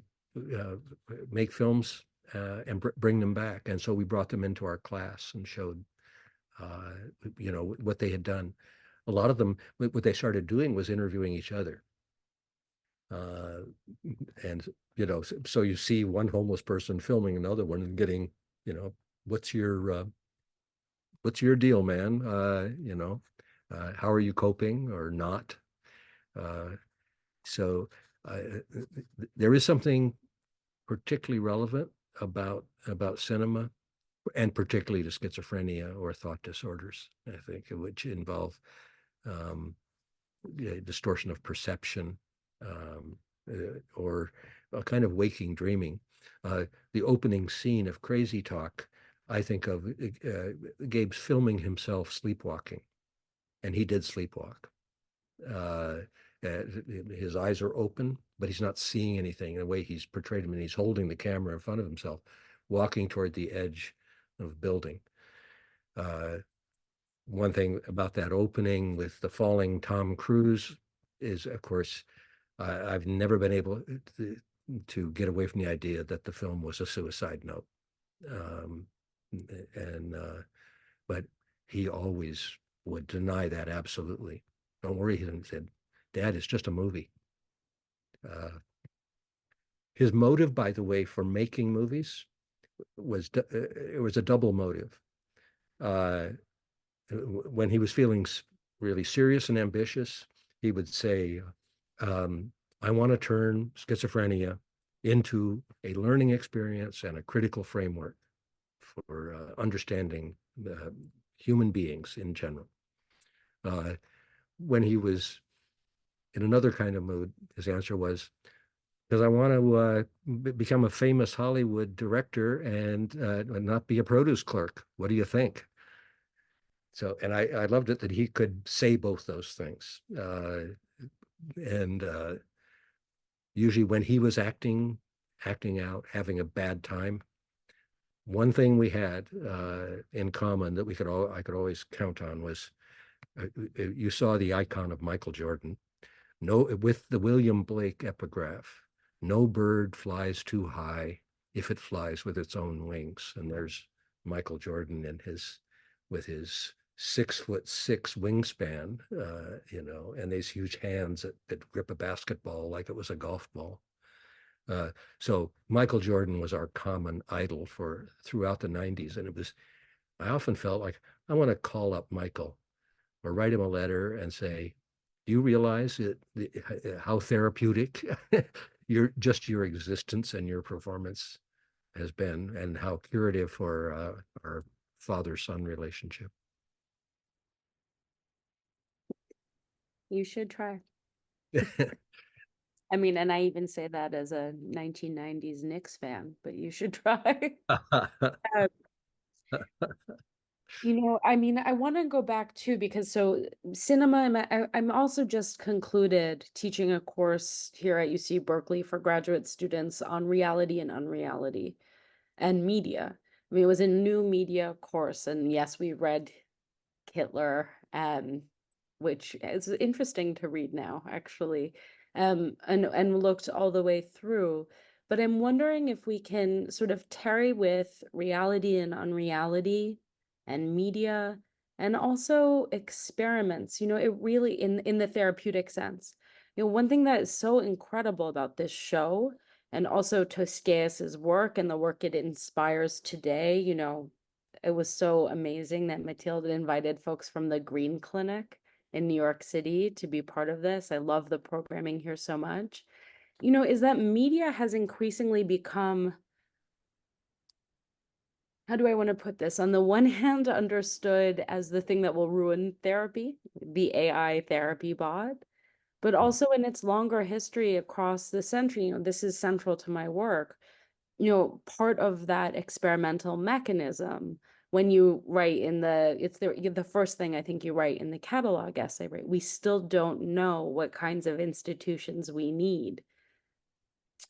make films and bring them back. And so we brought them into our class and showed, you know, what they had done. A lot of them, what they started doing was interviewing each other. And, you know, so you see one homeless person filming another one and getting, you know, what's your deal, man? You know, how are you coping or not? So there is something particularly relevant about cinema, and particularly to schizophrenia or thought disorders, I think, which involve distortion of perception, or a kind of waking dreaming. The opening scene of Crazy Talk, I think of Gabe's filming himself sleepwalking, and he did sleepwalk. His eyes are open, but he's not seeing anything. In the way he's portrayed him, and he's holding the camera in front of himself, walking toward the edge of a building. One thing about that opening with the falling Tom Cruise is, of course, I've never been able to get away from the idea that the film was a suicide note. But he always would deny that absolutely. Don't worry, he said, Dad, it's just a movie. His motive, by the way, for making movies was it was a double motive. When he was feeling really serious and ambitious, he would say, I want to turn schizophrenia into a learning experience and a critical framework for understanding human beings in general. When he was in another kind of mood, his answer was, because I want to become a famous Hollywood director and not be a produce clerk. What do you think? So, and I loved it that he could say both those things. And usually when he was acting acting out, having a bad time. One thing we had in common that I could always count on was you saw the icon of Michael Jordan. No, with the William Blake epigraph, no bird flies too high if it flies with its own wings. And there's Michael Jordan with his 6'6" wingspan, and these huge hands that grip a basketball like it was a golf ball. So Michael Jordan was our common idol throughout the 90s. And I often felt like I want to call up Michael or write him a letter and say, do you realize how therapeutic your existence and your performance has been, and how curative for our father-son relationship? You should try. I mean, and I even say that as a 1990s Knicks fan, but you should try. I mean, I want to go back too, because cinema, I'm also just concluded teaching a course here at UC Berkeley for graduate students on reality and unreality and media. I mean, it was a new media course, and yes, we read Hitler, which is interesting to read now, actually, and looked all the way through. But I'm wondering if we can sort of tarry with reality and unreality and media, and also experiments, it really in the therapeutic sense. One thing that is so incredible about this show, and also Toscaeus's work and the work it inspires today, it was so amazing that Mathilde invited folks from the Green Clinic in New York City to be part of this. I love the programming here so much. Is that media has increasingly become, how do I want to put this? On the one hand, understood as the thing that will ruin therapy, the AI therapy bot, but also in its longer history across the century, this is central to my work, part of that experimental mechanism. When you write it's the first thing I think you write in the catalog essay, right? We still don't know what kinds of institutions we need.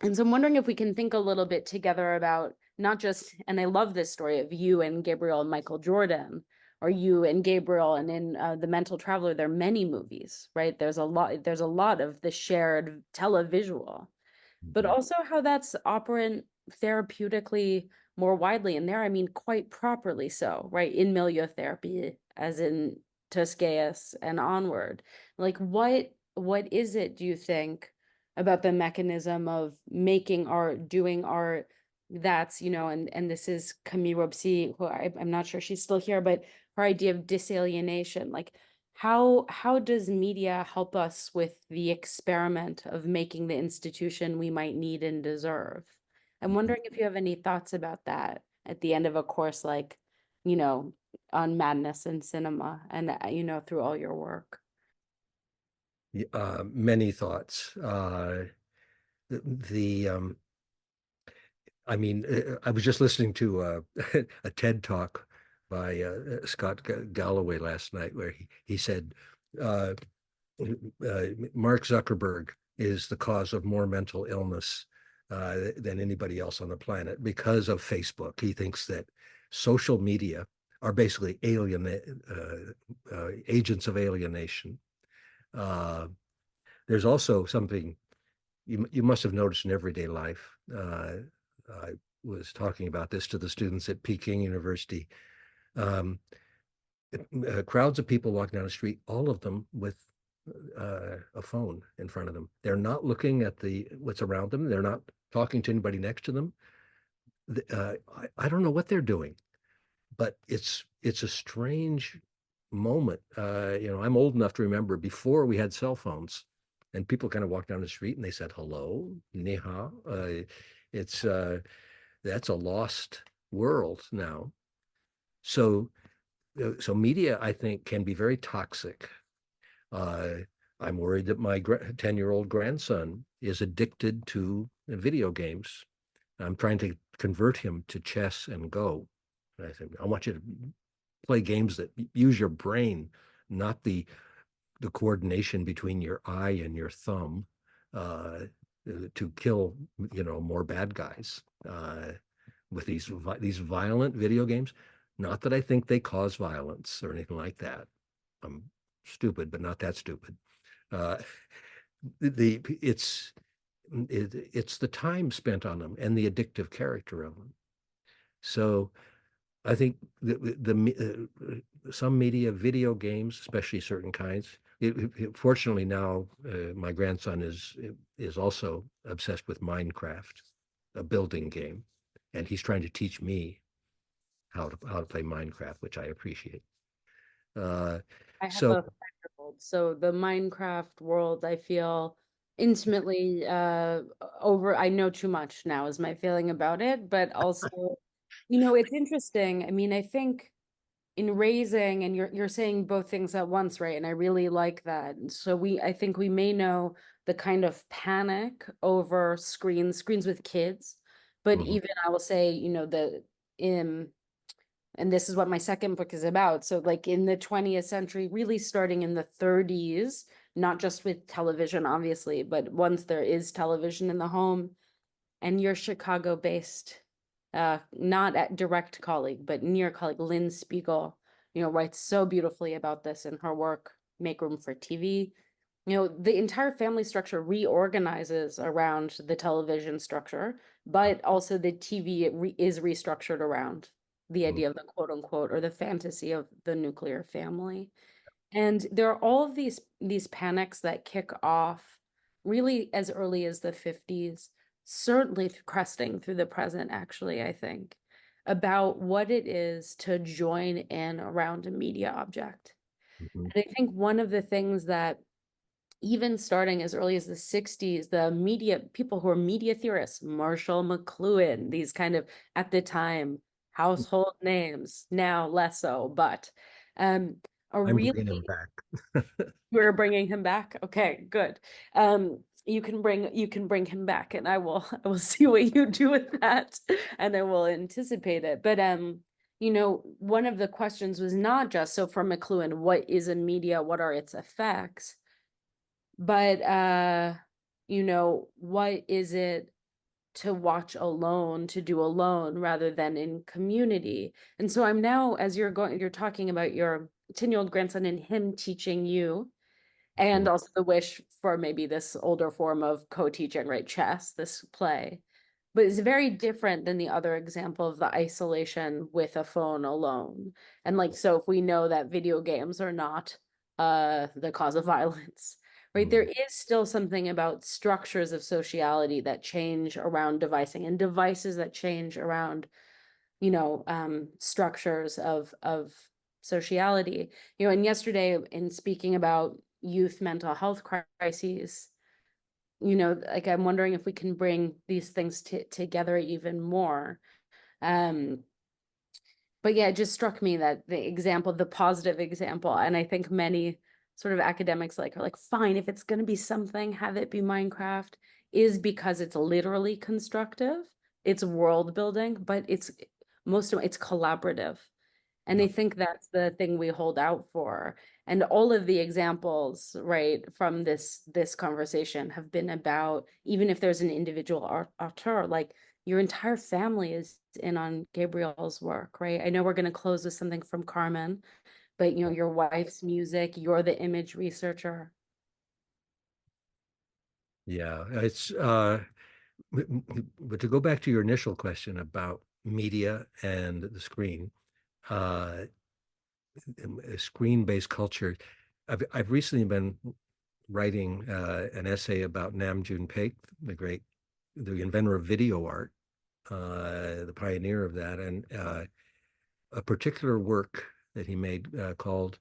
And so I'm wondering if we can think a little bit together about not just, and I love this story of you and Gabriel and Michael Jordan, or you and Gabriel, and in The Mental Traveler, there are many movies, right? There's a lot of the shared televisual, but also how that's operant therapeutically more widely. And there, I mean, quite properly so, right? In milieu-therapy, as in Toscaeus and onward. Like, what is it, do you think, about the mechanism of making art, doing art, that's, and this is Camille Robsy, who I'm not sure she's still here, but her idea of disalienation, like how does media help us with the experiment of making the institution we might need and deserve? I'm wondering if you have any thoughts about that at the end of a course like, on madness in cinema and, through all your work. Many thoughts. I mean, I was just listening to a TED talk by Scott Galloway last night, where he said Mark Zuckerberg is the cause of more mental illness than anybody else on the planet because of Facebook. He thinks that social media are basically agents of alienation. There's also something you must have noticed in everyday life. I was talking about this to the students at Peking University. Crowds of people walking down the street, all of them with a phone in front of them. They're not looking at what's around them. They're not talking to anybody next to them. I don't know what they're doing, but it's a strange moment. I'm old enough to remember before we had cell phones, and people kind of walked down the street and they said hello, ni hao. That's a lost world now. So media, I think, can be very toxic. I'm worried that my 10-year-old grandson is addicted to video games. I'm trying to convert him to chess and Go. I said, I want you to play games that use your brain, not the coordination between your eye and your thumb. to kill, more bad guys with these violent video games. Not that I think they cause violence or anything like that. I'm stupid, but not that stupid. It's the time spent on them and the addictive character of them. So I think some media, video games, especially certain kinds. Fortunately now, my grandson is also obsessed with Minecraft, a building game, and he's trying to teach me how to play Minecraft, which I appreciate. I have So- a 5-year-old, so the Minecraft world, I feel intimately I know too much now is my feeling about it, but also, it's interesting. I mean, I think in raising, and you're saying both things at once, right? And I really like that. And so I think we may know the kind of panic over screens with kids, but Mhm. even I will say, and this is what my second book is about. So like in the 20th century, really starting in the 30s, not just with television, obviously, but once there is television in the home, and your Chicago-based, not at direct colleague, but near colleague, Lynn Spiegel, writes so beautifully about this in her work, Make Room for TV. The entire family structure reorganizes around the television structure, but also the TV is restructured around the idea of the quote unquote, or the fantasy of the nuclear family. And there are all of these panics that kick off really as early as the 50s, certainly cresting through the present, actually, I think, about what it is to join in around a media object. Mhm. And I think one of the things that even starting as early as the 60s, the media, people who are media theorists, Marshall McLuhan, these kind of, at the time, household names, now less so, but are I'm really, bringing him back. we're bringing him back. Okay, good. You can bring him back, and I will see what you do with that, and I will anticipate it. But one of the questions was not just, so for McLuhan, what is a media? What are its effects? But what is it to watch alone, to do alone rather than in community? And so I'm now, as you're talking about your 10-year-old grandson and him teaching you, and also the wish for maybe this older form of co-teaching, right? Chess, this play. But it's very different than the other example of the isolation with a phone alone. And like, so if we know that video games are not the cause of violence, right? There is still something about structures of sociality that change around devising, and devices that change around, structures of sociality. And yesterday in speaking about youth mental health crises, like I'm wondering if we can bring these things together even more. But yeah, it just struck me that the positive example, and I think many sort of academics are like, fine, if it's going to be something, have it be Minecraft, is because it's literally constructive, it's world building, but it's collaborative. And I think that's the thing we hold out for. And all of the examples, right, from this conversation have been about, even if there's an individual author, like your entire family is in on Gabriel's work, right? I know we're going to close with something from Carmen, but your wife's music, you're the image researcher. Yeah, it's but to go back to your initial question about media and the screen, screen-based culture. I've recently been writing an essay about Nam June Paik, the inventor of video art, the pioneer of that, and a particular work that he made called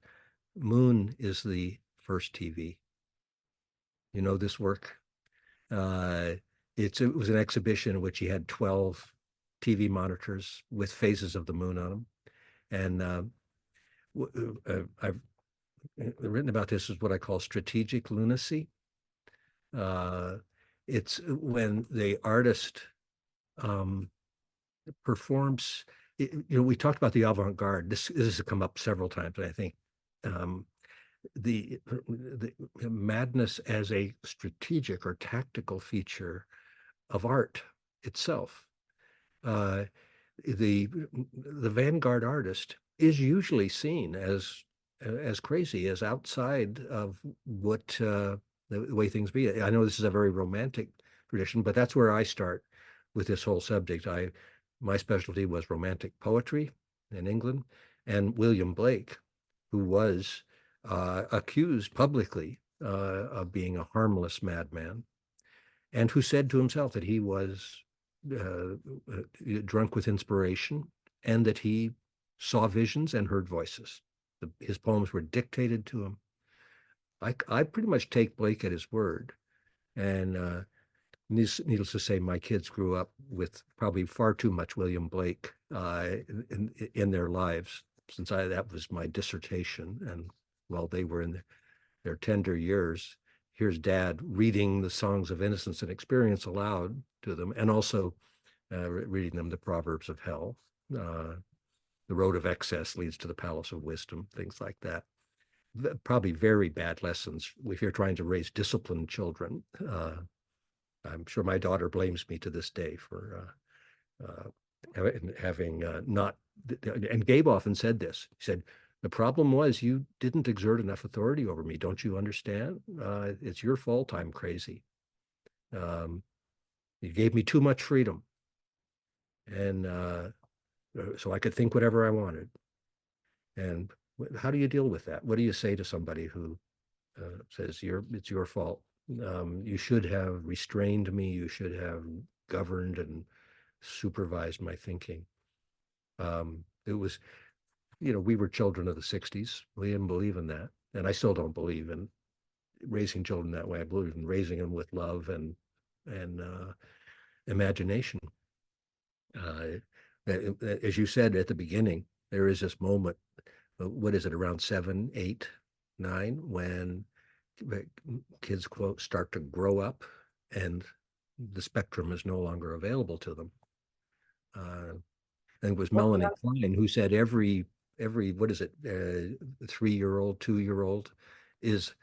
"Moon is the First TV." You know this work? It was an exhibition in which he had 12 TV monitors with phases of the moon on them, and I've written about this as what I call strategic lunacy. It's when the artist performs. We talked about the avant-garde. This has come up several times, and I think the madness as a strategic or tactical feature of art itself. The vanguard artist is usually seen as crazy, as outside of what the way things be. I know this is a very romantic tradition, but that's where I start with this whole subject. My specialty was romantic poetry in England, and William Blake, who was accused publicly of being a harmless madman, and who said to himself that he was drunk with inspiration and that he saw visions and heard voices. His poems were dictated to him. I pretty much take Blake at his word. And needless to say, my kids grew up with probably far too much William Blake in their lives, since that was my dissertation. And while they were in their tender years, here's Dad reading the songs of innocence and experience aloud to them, and also reading them the Proverbs of Hell. The road of excess leads to the palace of wisdom, things like that. Probably very bad lessons if you're trying to raise disciplined children. I'm sure my daughter blames me to this day for having not, and Gabe often said this. He said, the problem was you didn't exert enough authority over me. Don't you understand? It's your fault I'm crazy. You gave me too much freedom. And so I could think whatever I wanted. And how do you deal with that? What do you say to somebody who says it's your fault? You should have restrained me. You should have governed and supervised my thinking. It was, we were children of the 60s. We didn't believe in that. And I still don't believe in raising children that way. I believe in raising them with love and imagination. As you said at the beginning, there is this moment, what is it, around 7, 8, 9, when kids, quote, start to grow up and the spectrum is no longer available to them. I think it was Melanie Klein who said every what is it, 3-year-old, 2-year-old is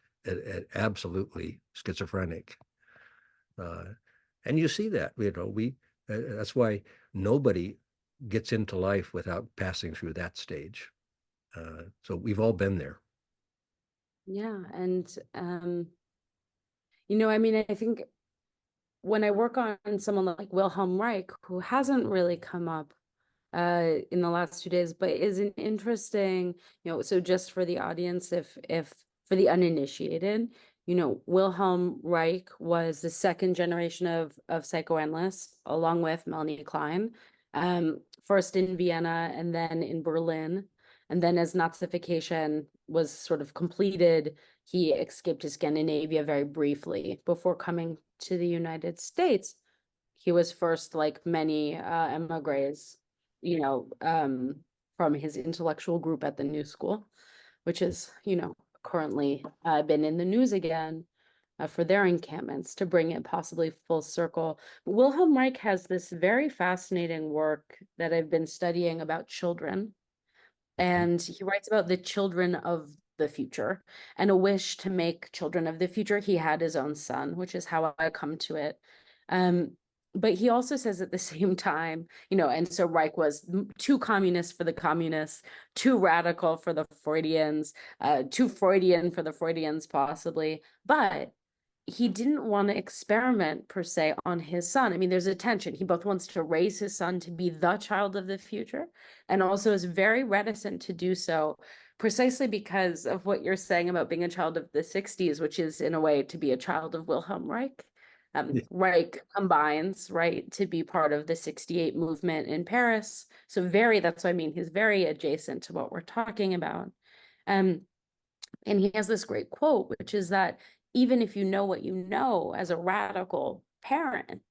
absolutely schizophrenic. And you see that, that's why nobody gets into life without passing through that stage. So we've all been there. Yeah. And, I think when I work on someone like Wilhelm Reich, who hasn't really come up in the last 2 days, but is an interesting, so just for the audience, if for the uninitiated, Wilhelm Reich was the second generation of psychoanalysts, along with Melanie Klein, first in Vienna and then in Berlin. And then as Nazification was sort of completed, he escaped to Scandinavia very briefly before coming to the United States. He was first, like many emigres, from his intellectual group at the New School, which is, currently been in the news again for their encampments, to bring it possibly full circle. Wilhelm Reich has this very fascinating work that I've been studying about children. And he writes about the children of the future and a wish to make children of the future. He had his own son, which is how I come to it. But he also says at the same time, and so Reich was too communist for the communists, too radical for the Freudians, too Freudian for the Freudians possibly, but he didn't want to experiment per se on his son. There's a tension. He both wants to raise his son to be the child of the future and also is very reticent to do so precisely because of what you're saying about being a child of the 60s, which is in a way to be a child of Wilhelm Reich. Reich combines, right, to be part of the 68 movement in Paris. So that's what I mean. He's very adjacent to what we're talking about. And he has this great quote, which is that even if you know what you know as a radical parent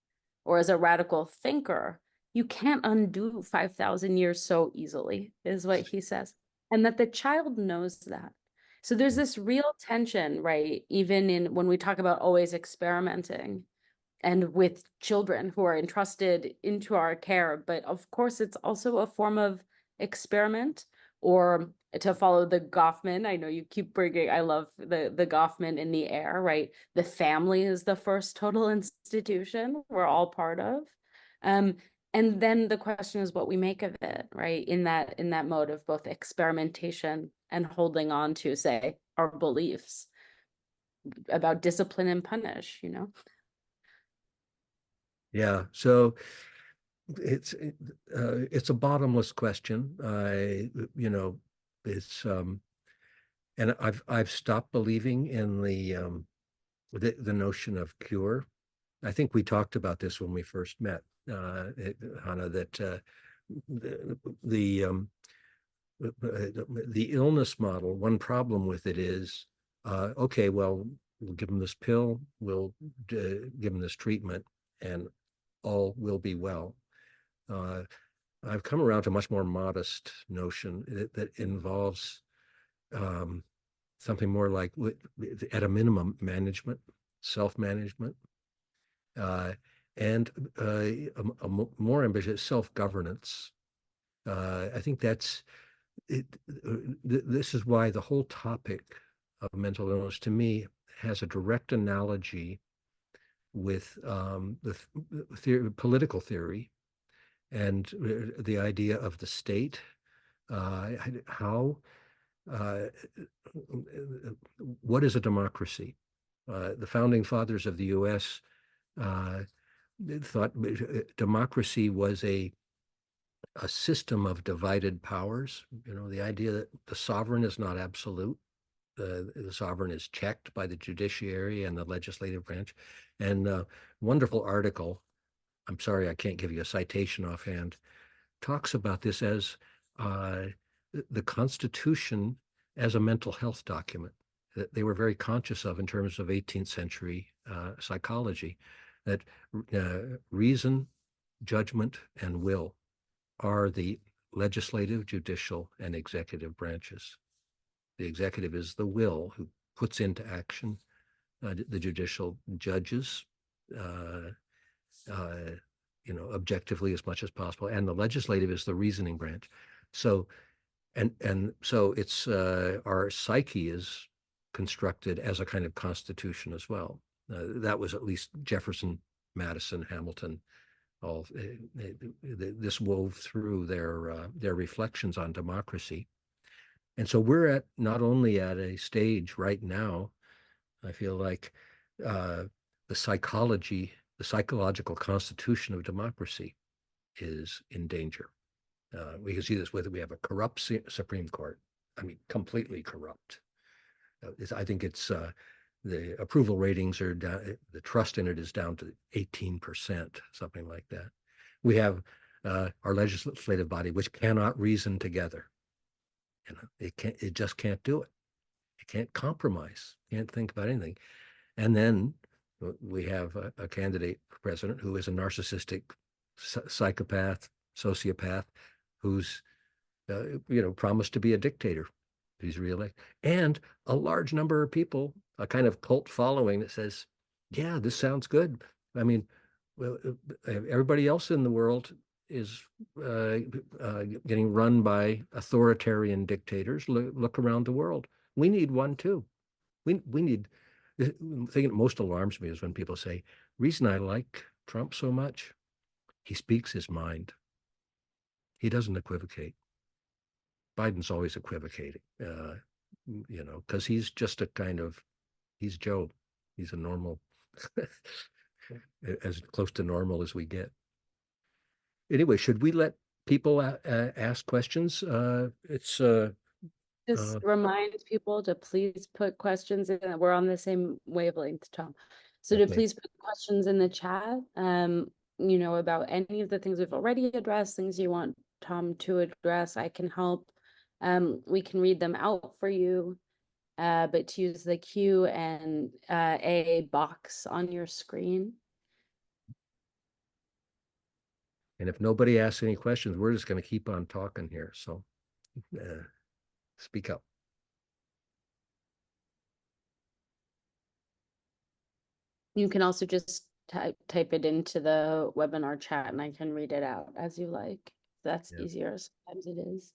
or as a radical thinker, you can't undo 5,000 years so easily, is what he says. And that the child knows that. So there's this real tension, right? Even when we talk about always experimenting and with children who are entrusted into our care, but of course it's also a form of experiment or to follow the Goffman. I know you keep bringing, I love the Goffman in the air, right? The family is the first total institution we're all part of. And then the question is what we make of it, right? In that mode of both experimentation and holding on to, say, our beliefs about discipline and punish, you know? Yeah, so it's a bottomless question. It's and I've stopped believing in the notion of cure. I think we talked about this when we first met, Hannah, that the illness model, one problem with it is, okay, well, we'll give them this pill, we'll give them this treatment, and all will be well. I've come around to a much more modest notion that involves something more like, at a minimum, management, self-management, and a more ambitious self-governance. I think that's it. This is why the whole topic of mental illness, to me, has a direct analogy with the political theory and the idea of the state, what is a democracy? The founding fathers of the U.S. Thought democracy was a system of divided powers. The idea that the sovereign is not absolute. The sovereign is checked by the judiciary and the legislative branch. And wonderful article, I'm sorry I can't give you a citation offhand, talks about this as the Constitution as a mental health document that they were very conscious of in terms of 18th century psychology, that reason, judgment, and will are the legislative, judicial, and executive branches. The executive is the will who puts into action. The judicial judges, objectively as much as possible, and the legislative is the reasoning branch. So, and so it's our psyche is constructed as a kind of constitution as well. That was at least Jefferson, Madison, Hamilton. All this wove through their reflections on democracy. And so we're not only at a stage right now, I feel like the psychological constitution of democracy is in danger. We can see this whether we have a corrupt Supreme Court. I mean, completely corrupt. I think it's the approval ratings are down, the trust in it is down to 18%, something like that. We have our legislative body, which cannot reason together. It just can't do it. It can't compromise, can't think about anything. And then we have a candidate for president who is a narcissistic psychopath, sociopath, who's promised to be a dictator. He's reelected, and a large number of people, a kind of cult following that says, "Yeah, this sounds good." I mean, everybody else in the world is getting run by authoritarian dictators. Look around the world. We need one too. We need. The thing that most alarms me is when people say, "Reason I like Trump so much, he speaks his mind. He doesn't equivocate." Biden's always equivocating, because he's just he's Joe. He's a normal, as close to normal as we get. Anyway, should we let people ask questions? Just remind people to please put questions in. We're on the same wavelength, Tom. So to please put questions in the chat, about any of the things we've already addressed, things you want Tom to address, I can help. We can read them out for you, but to use the Q and A box on your screen. And if nobody asks any questions, we're just going to keep on talking here. So speak up. You can also just type it into the webinar chat and I can read it out as you like. That's easier. Sometimes it is.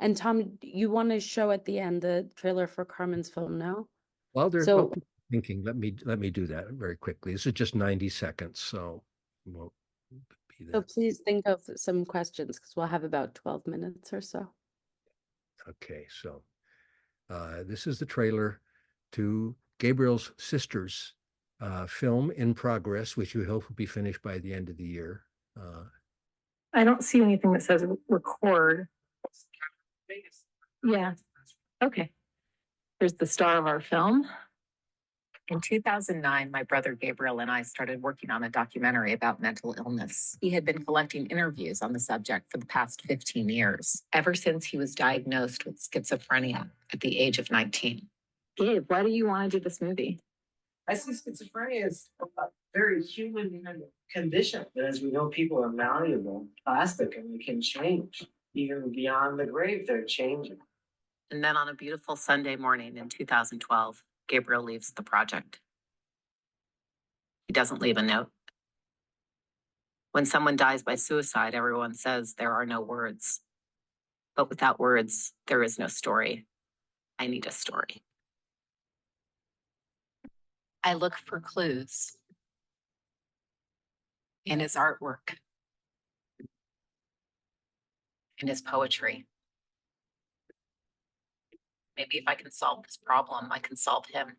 And Tom, you want to show at the end the trailer for Carmen's film now? While they're So- thinking, let me do that very quickly. This is just 90 seconds, so it won't be So that. please think of some questions because we'll have about 12 minutes or so. Okay, so this is the trailer to Gabriel's sister's film in progress, which we hope will be finished by the end of the year. I don't see anything that says record. Yeah, okay. Here's the star of our film. In 2009, my brother Gabriel and I started working on a documentary about mental illness. He had been collecting interviews on the subject for the past 15 years, ever since he was diagnosed with schizophrenia at the age of 19. Gabe, why do you want to do this movie? I see schizophrenia as a very human condition. But as we know, people are malleable, plastic, and they can change. Even beyond the grave, they're changing. And then on a beautiful Sunday morning in 2012, Gabriel leaves the project. He doesn't leave a note. When someone dies by suicide, everyone says there are no words. But without words, there is no story. I need a story. I look for clues in his artwork, in his poetry. Maybe if I can solve this problem, I can solve him.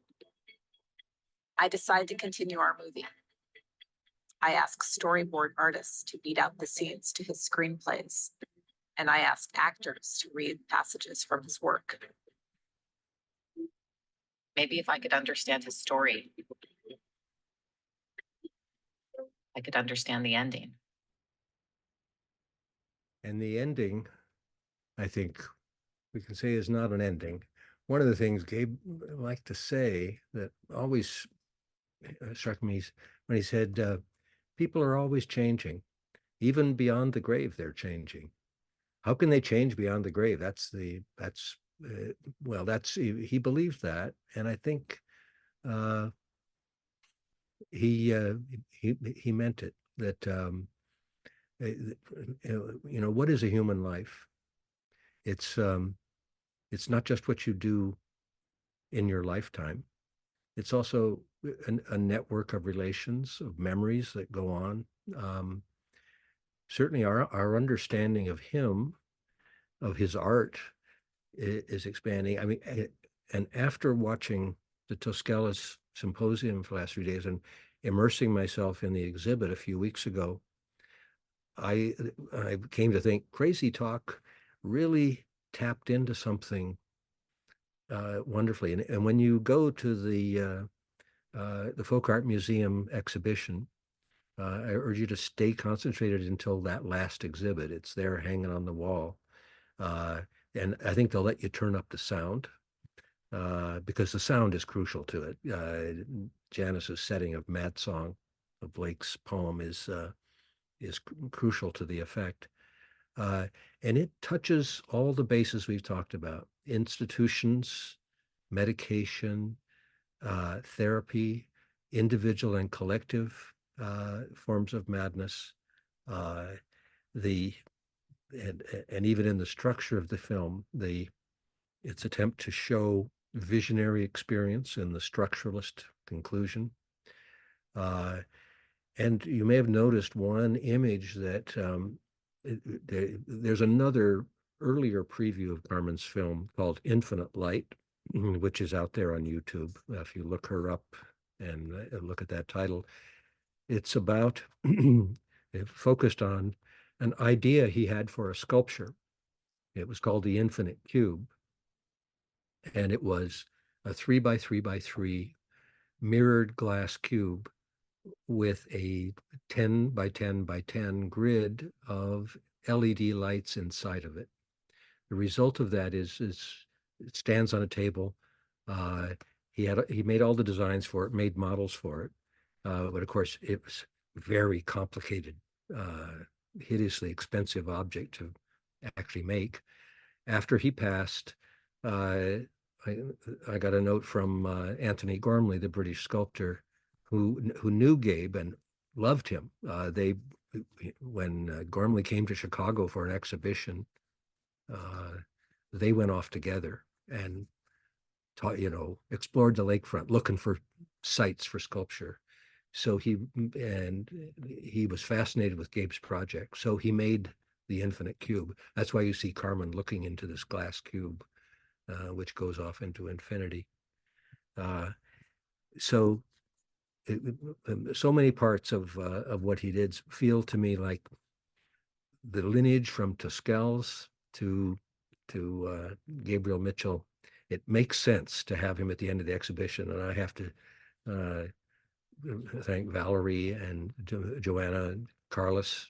I decide to continue our movie. I ask storyboard artists to beat out the scenes to his screenplays, and I ask actors to read passages from his work. Maybe if I could understand his story, I could understand the ending. And the ending, I think we can say, is not an ending. One of the things Gabe liked to say that always struck me when he said, people are always changing. Even beyond the grave, they're changing. How can they change beyond the grave? He believes that. And I think he meant it, that, what is a human life? It's not just what you do in your lifetime. It's also a network of relations, of memories that go on. Certainly our understanding of him, of his art, is expanding. I mean, and after watching the Toscalis Symposium for the last 3 days and immersing myself in the exhibit a few weeks ago, I came to think Crazy Talk really tapped into something wonderfully. And when you go to the Folk Art Museum exhibition, I urge you to stay concentrated until that last exhibit. It's there hanging on the wall. And I think they'll let you turn up the sound because the sound is crucial to it. Janice's setting of Mad Song of Blake's poem is crucial to the effect. And it touches all the bases we've talked about: institutions, medication, therapy, individual and collective forms of madness, and even in the structure of the film, its attempt to show visionary experience in the structuralist conclusion. And you may have noticed one image that there's another earlier preview of Carmen's film called Infinite Light, which is out there on YouTube. If you look her up and look at that title, it's about, it focused on an idea he had for a sculpture. It was called the Infinite Cube. And it was a 3 by 3 by 3 mirrored glass cube with a 10 by 10 by 10 grid of LED lights inside of it. The result of that is it stands on a table. He made all the designs for it, made models for it. But of course, it was very complicated, hideously expensive object to actually make. After he passed, I got a note from Anthony Gormley, the British sculptor, who knew Gabe and loved him. When Gormley came to Chicago for an exhibition, they went off together and taught, explored the lakefront looking for sites for sculpture. So he was fascinated with Gabe's project. So he made the infinite cube. That's why you see Carmen looking into this glass cube, which goes off into infinity. So many parts of what he did feel to me like the lineage from Toscelles to Gabriel Mitchell. It makes sense to have him at the end of the exhibition, and I have to thank Valerie and Joanna and Carlos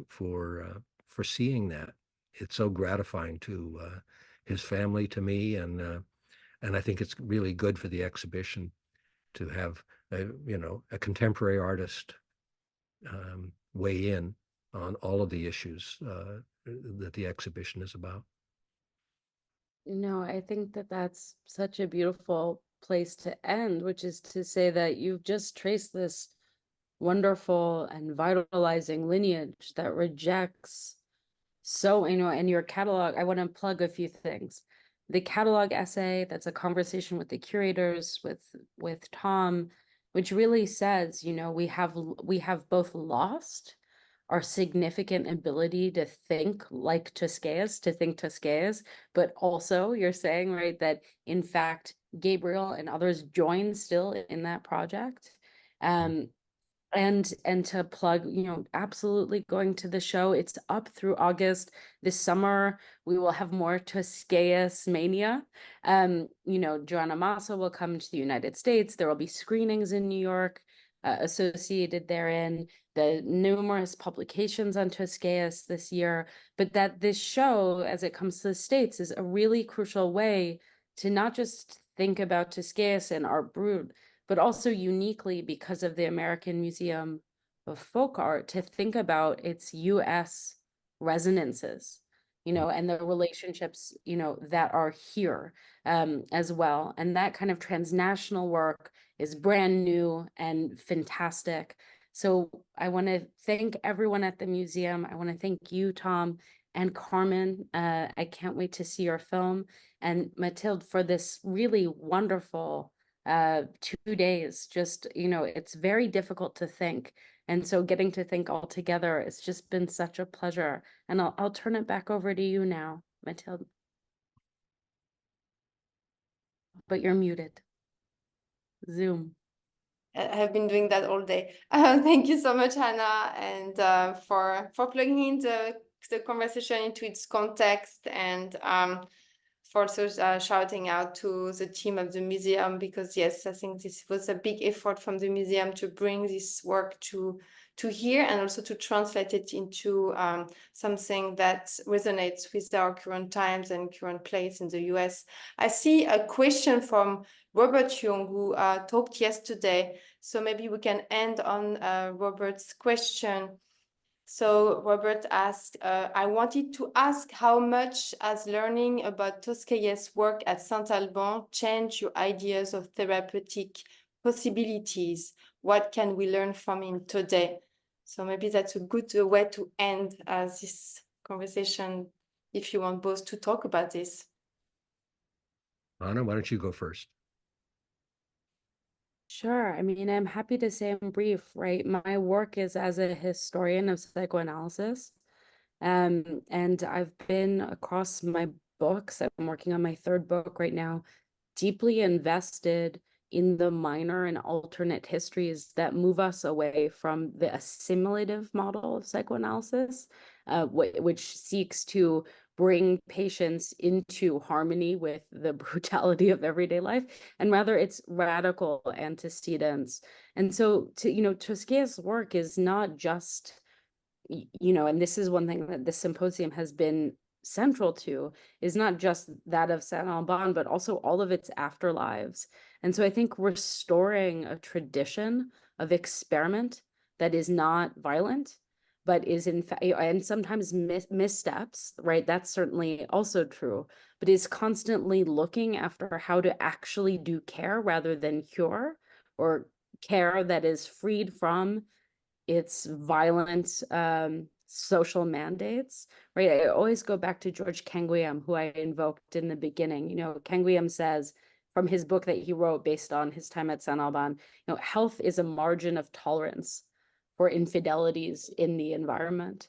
for seeing that. It's so gratifying to his family, to me, and I think it's really good for the exhibition to have a contemporary artist weigh in on all of the issues that the exhibition is about. No, I think that that's such a beautiful place to end, which is to say that you've just traced this wonderful and vitalizing lineage that rejects and your catalog. I want to plug a few things. The catalog essay, that's a conversation with the curators, with Tom, which really says, we have both lost our significant ability to think like Toscelles, but also you're saying, right, that in fact, Gabriel and others join still in that project. And to plug, absolutely going to the show. It's up through August. This summer, we will have more Toscelles mania. Joanna Massa will come to the United States. There will be screenings in New York associated therein, the numerous publications on Toscelles this year, but that this show, as it comes to the States, is a really crucial way to not just think about Toscelles and Art Brut, but also uniquely because of the American Museum of Folk Art, to think about its US resonances, and the relationships, that are here as well. And that kind of transnational work is brand new and fantastic. So I want to thank everyone at the museum. I want to thank you, Tom and Carmen. I can't wait to see your film. And Mathilde, for this really wonderful 2 days. Just, it's very difficult to think. And so getting to think all together, it's just been such a pleasure. And I'll turn it back over to you now, Mathilde. But you're muted. Zoom. I have been doing that all day. Thank you so much, Hannah, and for plugging in the conversation into its context, and for also shouting out to the team of the museum, because yes, I think this was a big effort from the museum to bring this work to here, and also to translate it into something that resonates with our current times and current place in the US. I see a question from Robert Young, who talked yesterday. So maybe we can end on Robert's question. So Robert asked, I wanted to ask how much has learning about Toscelles' work at Saint-Alban changed your ideas of therapeutic possibilities? What can we learn from him today? So maybe that's a good way to end this conversation, if you want both to talk about this. Anna, why don't you go first? Sure. I mean, I'm happy to say in brief, right? My work is as a historian of psychoanalysis. And I've been across my books, I'm working on my third book right now, deeply invested in the minor and alternate histories that move us away from the assimilative model of psychoanalysis, which seeks to bring patients into harmony with the brutality of everyday life, and rather its radical antecedents. And so Toscelles' work is not just, and this is one thing that the symposium has been central to, is not just that of Saint-Alban, but also all of its afterlives. And so I think restoring a tradition of experiment that is not violent, but is in fact, and sometimes missteps, right? That's certainly also true, but is constantly looking after how to actually do care rather than cure, or care that is freed from its violent social mandates, right? I always go back to George Canguilhem, who I invoked in the beginning. You know, Canguilhem says from his book that he wrote based on his time at Saint Alban, you know, health is a margin of tolerance for infidelities in the environment.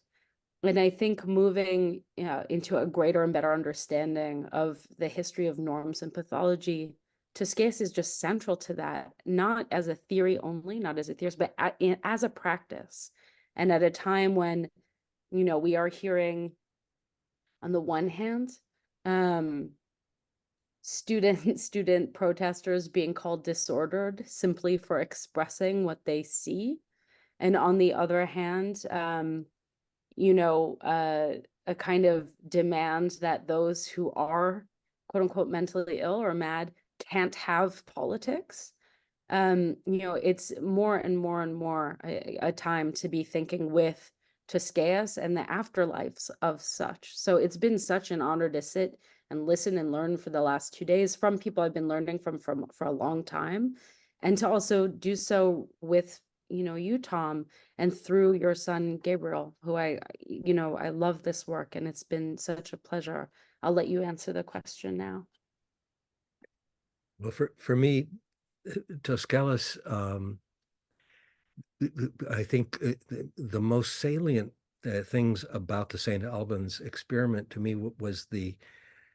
And I think moving into a greater and better understanding of the history of norms and pathology, Toscaeus is just central to that, not as a theory only, not as a theorist, but as a practice. And at a time when, you know, we are hearing, on the one hand, student protesters being called disordered simply for expressing what they see. And on the other hand, you know, a kind of demand that those who are quote unquote mentally ill or mad can't have politics. You know, it's more and more and more a time to be thinking with Toscaeus and the afterlives of such. So it's been such an honor to sit and listen and learn for the last 2 days from people I've been learning from for a long time, and to also do so with, you know, you, Tom, and through your son, Gabriel, who I love this work, and it's been such a pleasure. I'll let you answer the question now. Well, for me, Toscaeus, I think the most salient things about the St. Albans experiment to me was the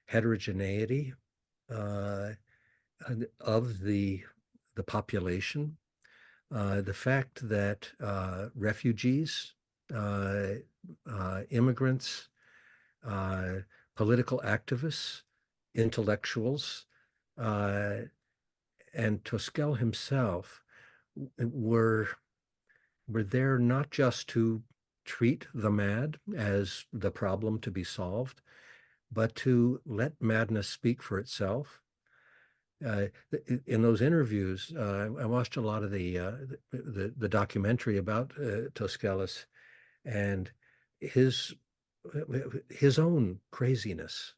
heterogeneity of the population. The fact that refugees, immigrants, political activists, intellectuals, and Toscaeus himself were there not just to treat the mad as the problem to be solved, but to let madness speak for itself. In those interviews, I watched a lot of the documentary about Toscaeus and his own craziness,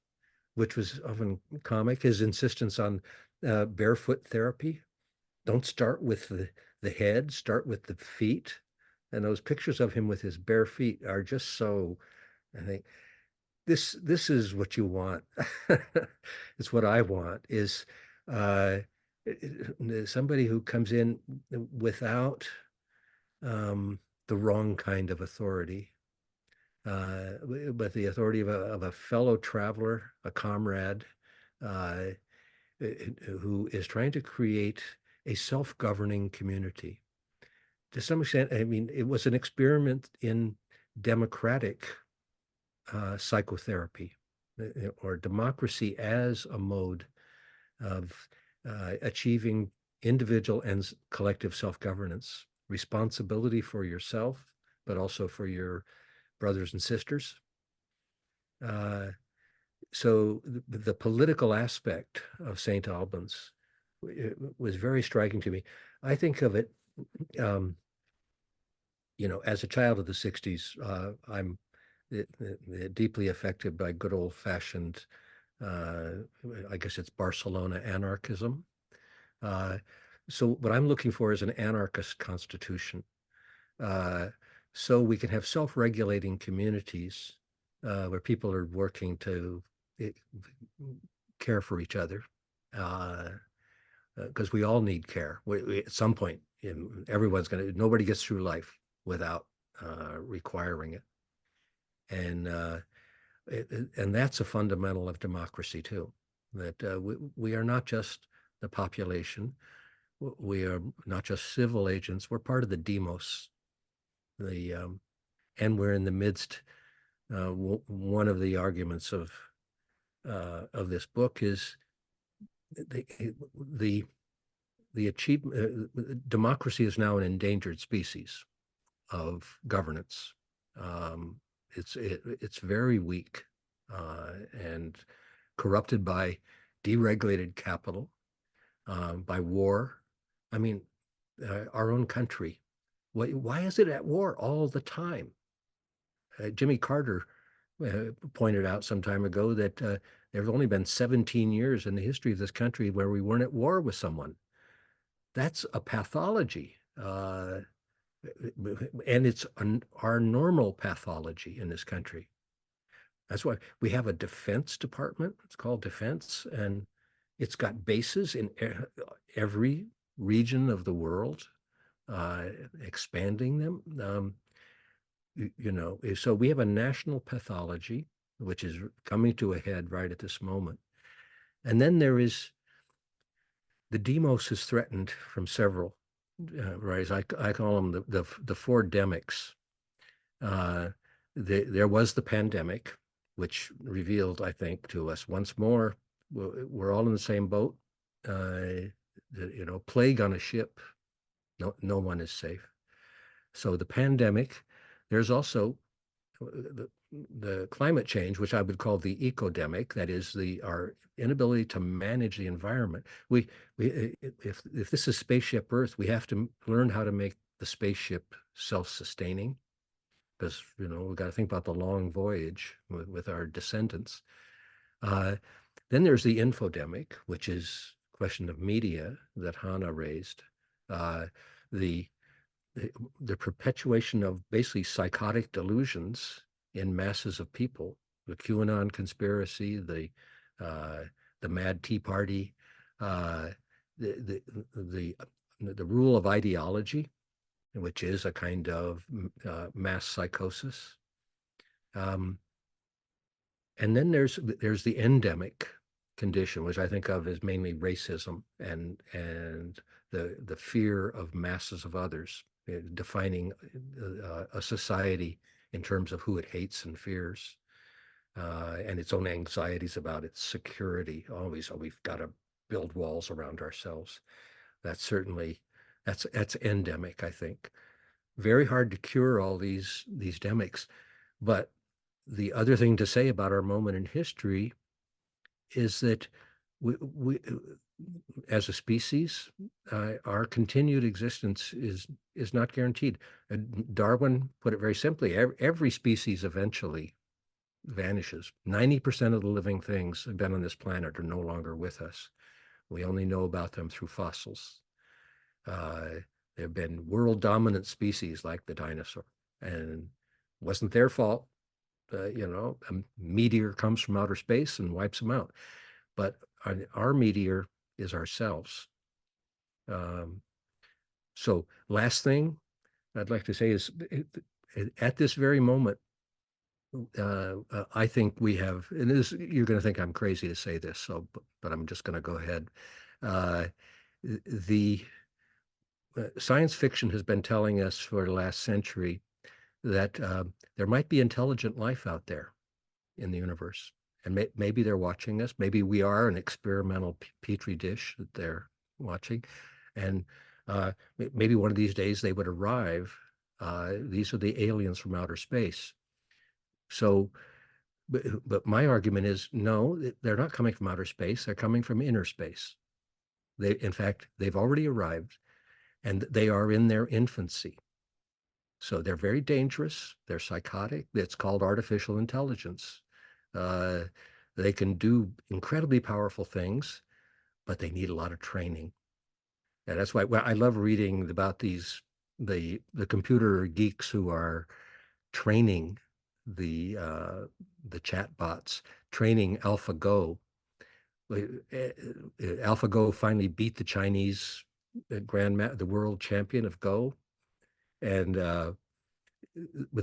which was often comic. His insistence on barefoot therapy. Don't start with the head, start with the feet. And those pictures of him with his bare feet are just so, I think, this is what you want. It's what I want, is somebody who comes in without the wrong kind of authority, but the authority of a fellow traveler, a comrade, who is trying to create a self-governing community. To some extent, I mean, it was an experiment in democratic psychotherapy, or democracy as a mode of achieving individual and collective self-governance, responsibility for yourself, but also for your brothers and sisters. So the political aspect of St. Albans was very striking to me. I think of it, you know, as a child of the 60s, I'm deeply affected by good old-fashioned, I guess it's Barcelona anarchism. So what I'm looking for is an anarchist constitution, so we can have self-regulating communities where people are working to care for each other, because we all need care. At some point, nobody gets through life without requiring it. And that's a fundamental of democracy too, that we are not just the population, we are not just civil agents, we're part of the demos, and we're in the midst. One of the arguments of this book is the achievement. Democracy is now an endangered species of governance. It's very weak and corrupted by deregulated capital, by war. I mean, our own country. Why is it at war all the time? Jimmy Carter pointed out some time ago that there have only been 17 years in the history of this country where we weren't at war with someone. That's a pathology. And it's our normal pathology in this country. That's why we have a defense department. It's called defense, and it's got bases in every region of the world, expanding them. So we have a national pathology, which is coming to a head right at this moment. And then there is the demos is threatened from several, right? I call them the four demics. There was the pandemic, which revealed, I think, to us once more, we're all in the same boat. Plague on a ship, no one is safe. So the pandemic, there's also the climate change, which I would call the ecodemic, that is our inability to manage the environment. If this is spaceship Earth, we have to learn how to make the spaceship self-sustaining, because we've got to think about the long voyage with our descendants. Then there's the infodemic, which is a question of media that Hannah raised. The perpetuation of basically psychotic delusions in masses of people, the QAnon conspiracy, the Mad Tea Party, the rule of ideology, which is a kind of mass psychosis. And then there's the endemic condition, which I think of as mainly racism and the fear of masses of others, defining a society in terms of who it hates and fears, and its own anxieties about its security. Always, we've got to build walls around ourselves. That's endemic, I think. Very hard to cure all these demics. But the other thing to say about our moment in history is that we as a species, our continued existence is not guaranteed. Darwin put it very simply: every species eventually vanishes. 90% of the living things that have been on this planet are no longer with us. We only know about them through fossils. There have been world dominant species like the dinosaur, and it wasn't their fault. A meteor comes from outer space and wipes them out. But our meteor is ourselves. So last thing I'd like to say is, at this very moment, I think we have, and you're going to think I'm crazy to say this, but I'm just going to go ahead. The science fiction has been telling us for the last century that there might be intelligent life out there in the universe. And maybe they're watching us. Maybe we are an experimental petri dish that they're watching. And maybe one of these days they would arrive. These are the aliens from outer space. So, but my argument is, no, they're not coming from outer space. They're coming from inner space. In fact, they've already arrived, and they are in their infancy. So they're very dangerous. They're psychotic. It's called artificial intelligence. They can do incredibly powerful things, but they need a lot of training. And that's why I love reading about the computer geeks who are training the chatbots, training AlphaGo. AlphaGo finally beat the Chinese the world champion of Go. And the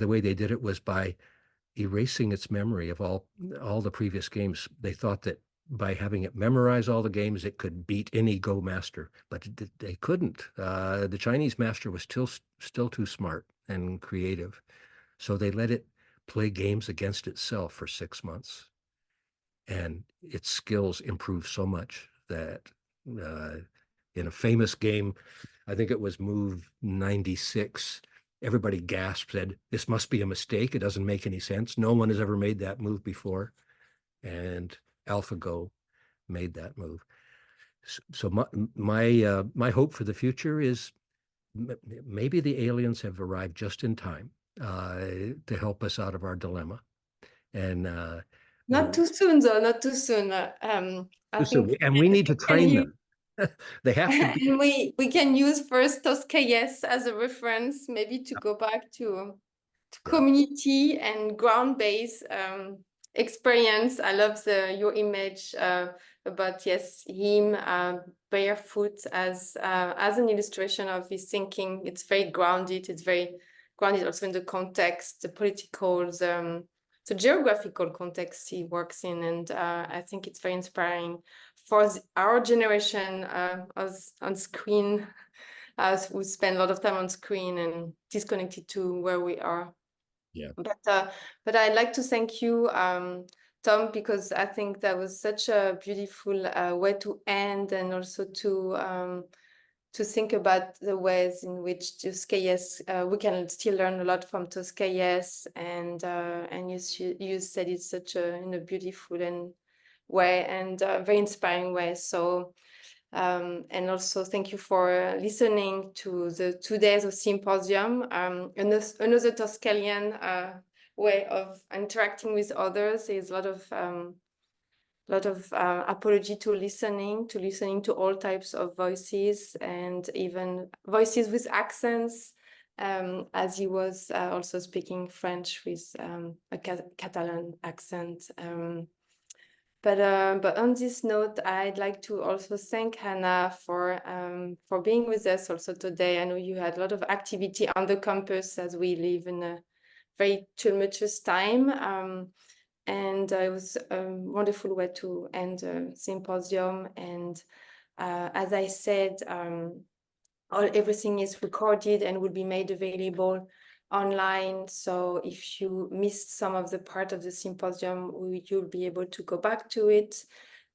way they did it was by erasing its memory of all the previous games. They thought that by having it memorize all the games, it could beat any Go master, but they couldn't. The Chinese master was still too smart and creative. So they let it play games against itself for 6 months. And its skills improved so much that in a famous game, I think it was move 96, everybody gasped, said, "This must be a mistake. It doesn't make any sense. No one has ever made that move before." And AlphaGo made that move. So my hope for the future is maybe the aliens have arrived just in time to help us out of our dilemma. And not too soon, though. Not too soon. I think and we need to train them. They have to be. And we can use first Toscayes as a reference, maybe to go back to community and ground-based experience. I love your image about him barefoot as an illustration of his thinking. It's very grounded. It's very grounded also in the context, the political, the geographical context he works in, and I think it's very inspiring for our generation on screen, as we spend a lot of time on screen and disconnected to where we are. Yeah. But I'd like to thank you, Tom, because I think that was such a beautiful way to end, and also to think about the ways in which Toscayes, we can still learn a lot from Toscayes, and you said it such in a beautiful and way, and very inspiring way. So and also thank you for listening to the 2 days of symposium, another Toscalian way of interacting with others. There's a lot of apology to listening to all types of voices, and even voices with accents, as he was also speaking French with a Catalan accent. But on this note, I'd like to also thank Hannah for being with us also today. I know you had a lot of activity on the campus, as we live in a very tumultuous time. And it was a wonderful way to end the symposium. And as I said, everything is recorded and will be made available online. So if you missed some of the part of the symposium, you'll be able to go back to it.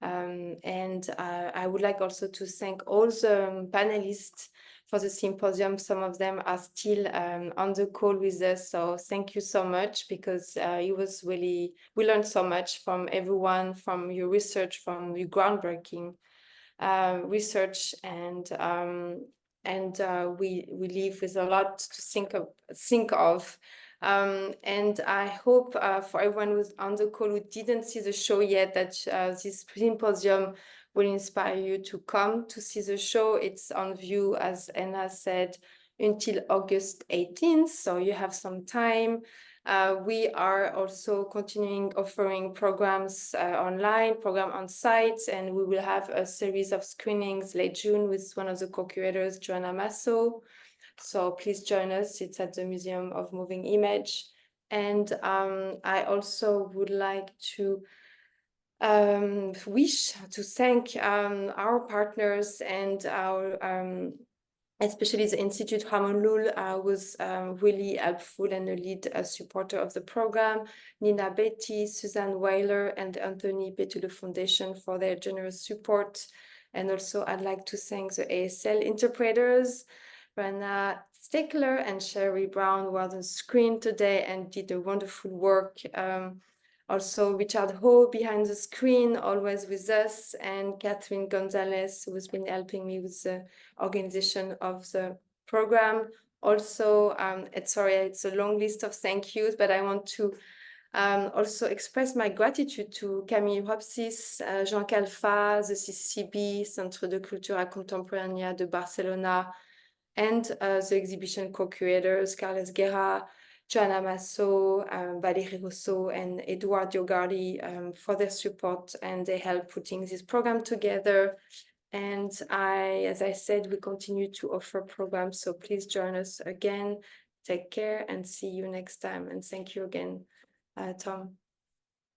And I would like also to thank all the panelists for the symposium. Some of them are still on the call with us. So thank you so much, because it was really, we learned so much from everyone, from your research, from your groundbreaking research, and we leave with a lot to think of. And I hope for everyone who's on the call who didn't see the show yet, that this symposium will inspire you to come to see the show. It's on view, as Anna said, until August 18th, so you have some time. We are also continuing offering programs online, program on site, and we will have a series of screenings late June with one of the co-curators, Joanna Masso. So please join us. It's at the Museum of Moving Image. And I also would like to wish to thank our partners and our especially the Institute Ramon Llull was really helpful and a lead supporter of the program. Nina Betty, Suzanne Weiler, and Anthony Petullo Foundation for their generous support. And also I'd like to thank the ASL interpreters, Rana Stickler and Sherry Brown, who are on screen today and did a wonderful work. Also, Richard Ho behind the screen, always with us, and Catherine Gonzalez, who has been helping me with the organization of the program. Also, it's a long list of thank yous, but I want to also express my gratitude to Camille Hopsis, Jean Calfa, the CCCB, Centre de Cultura Contemporánea de Barcelona, and the exhibition co-curators, Carles Guerra, Joanna Masso, Valérie Rousseau, and Edouard Diogardi for their support and their help putting this program together. And as I said, we continue to offer programs, so please join us again. Take care and see you next time. And thank you again, Tom.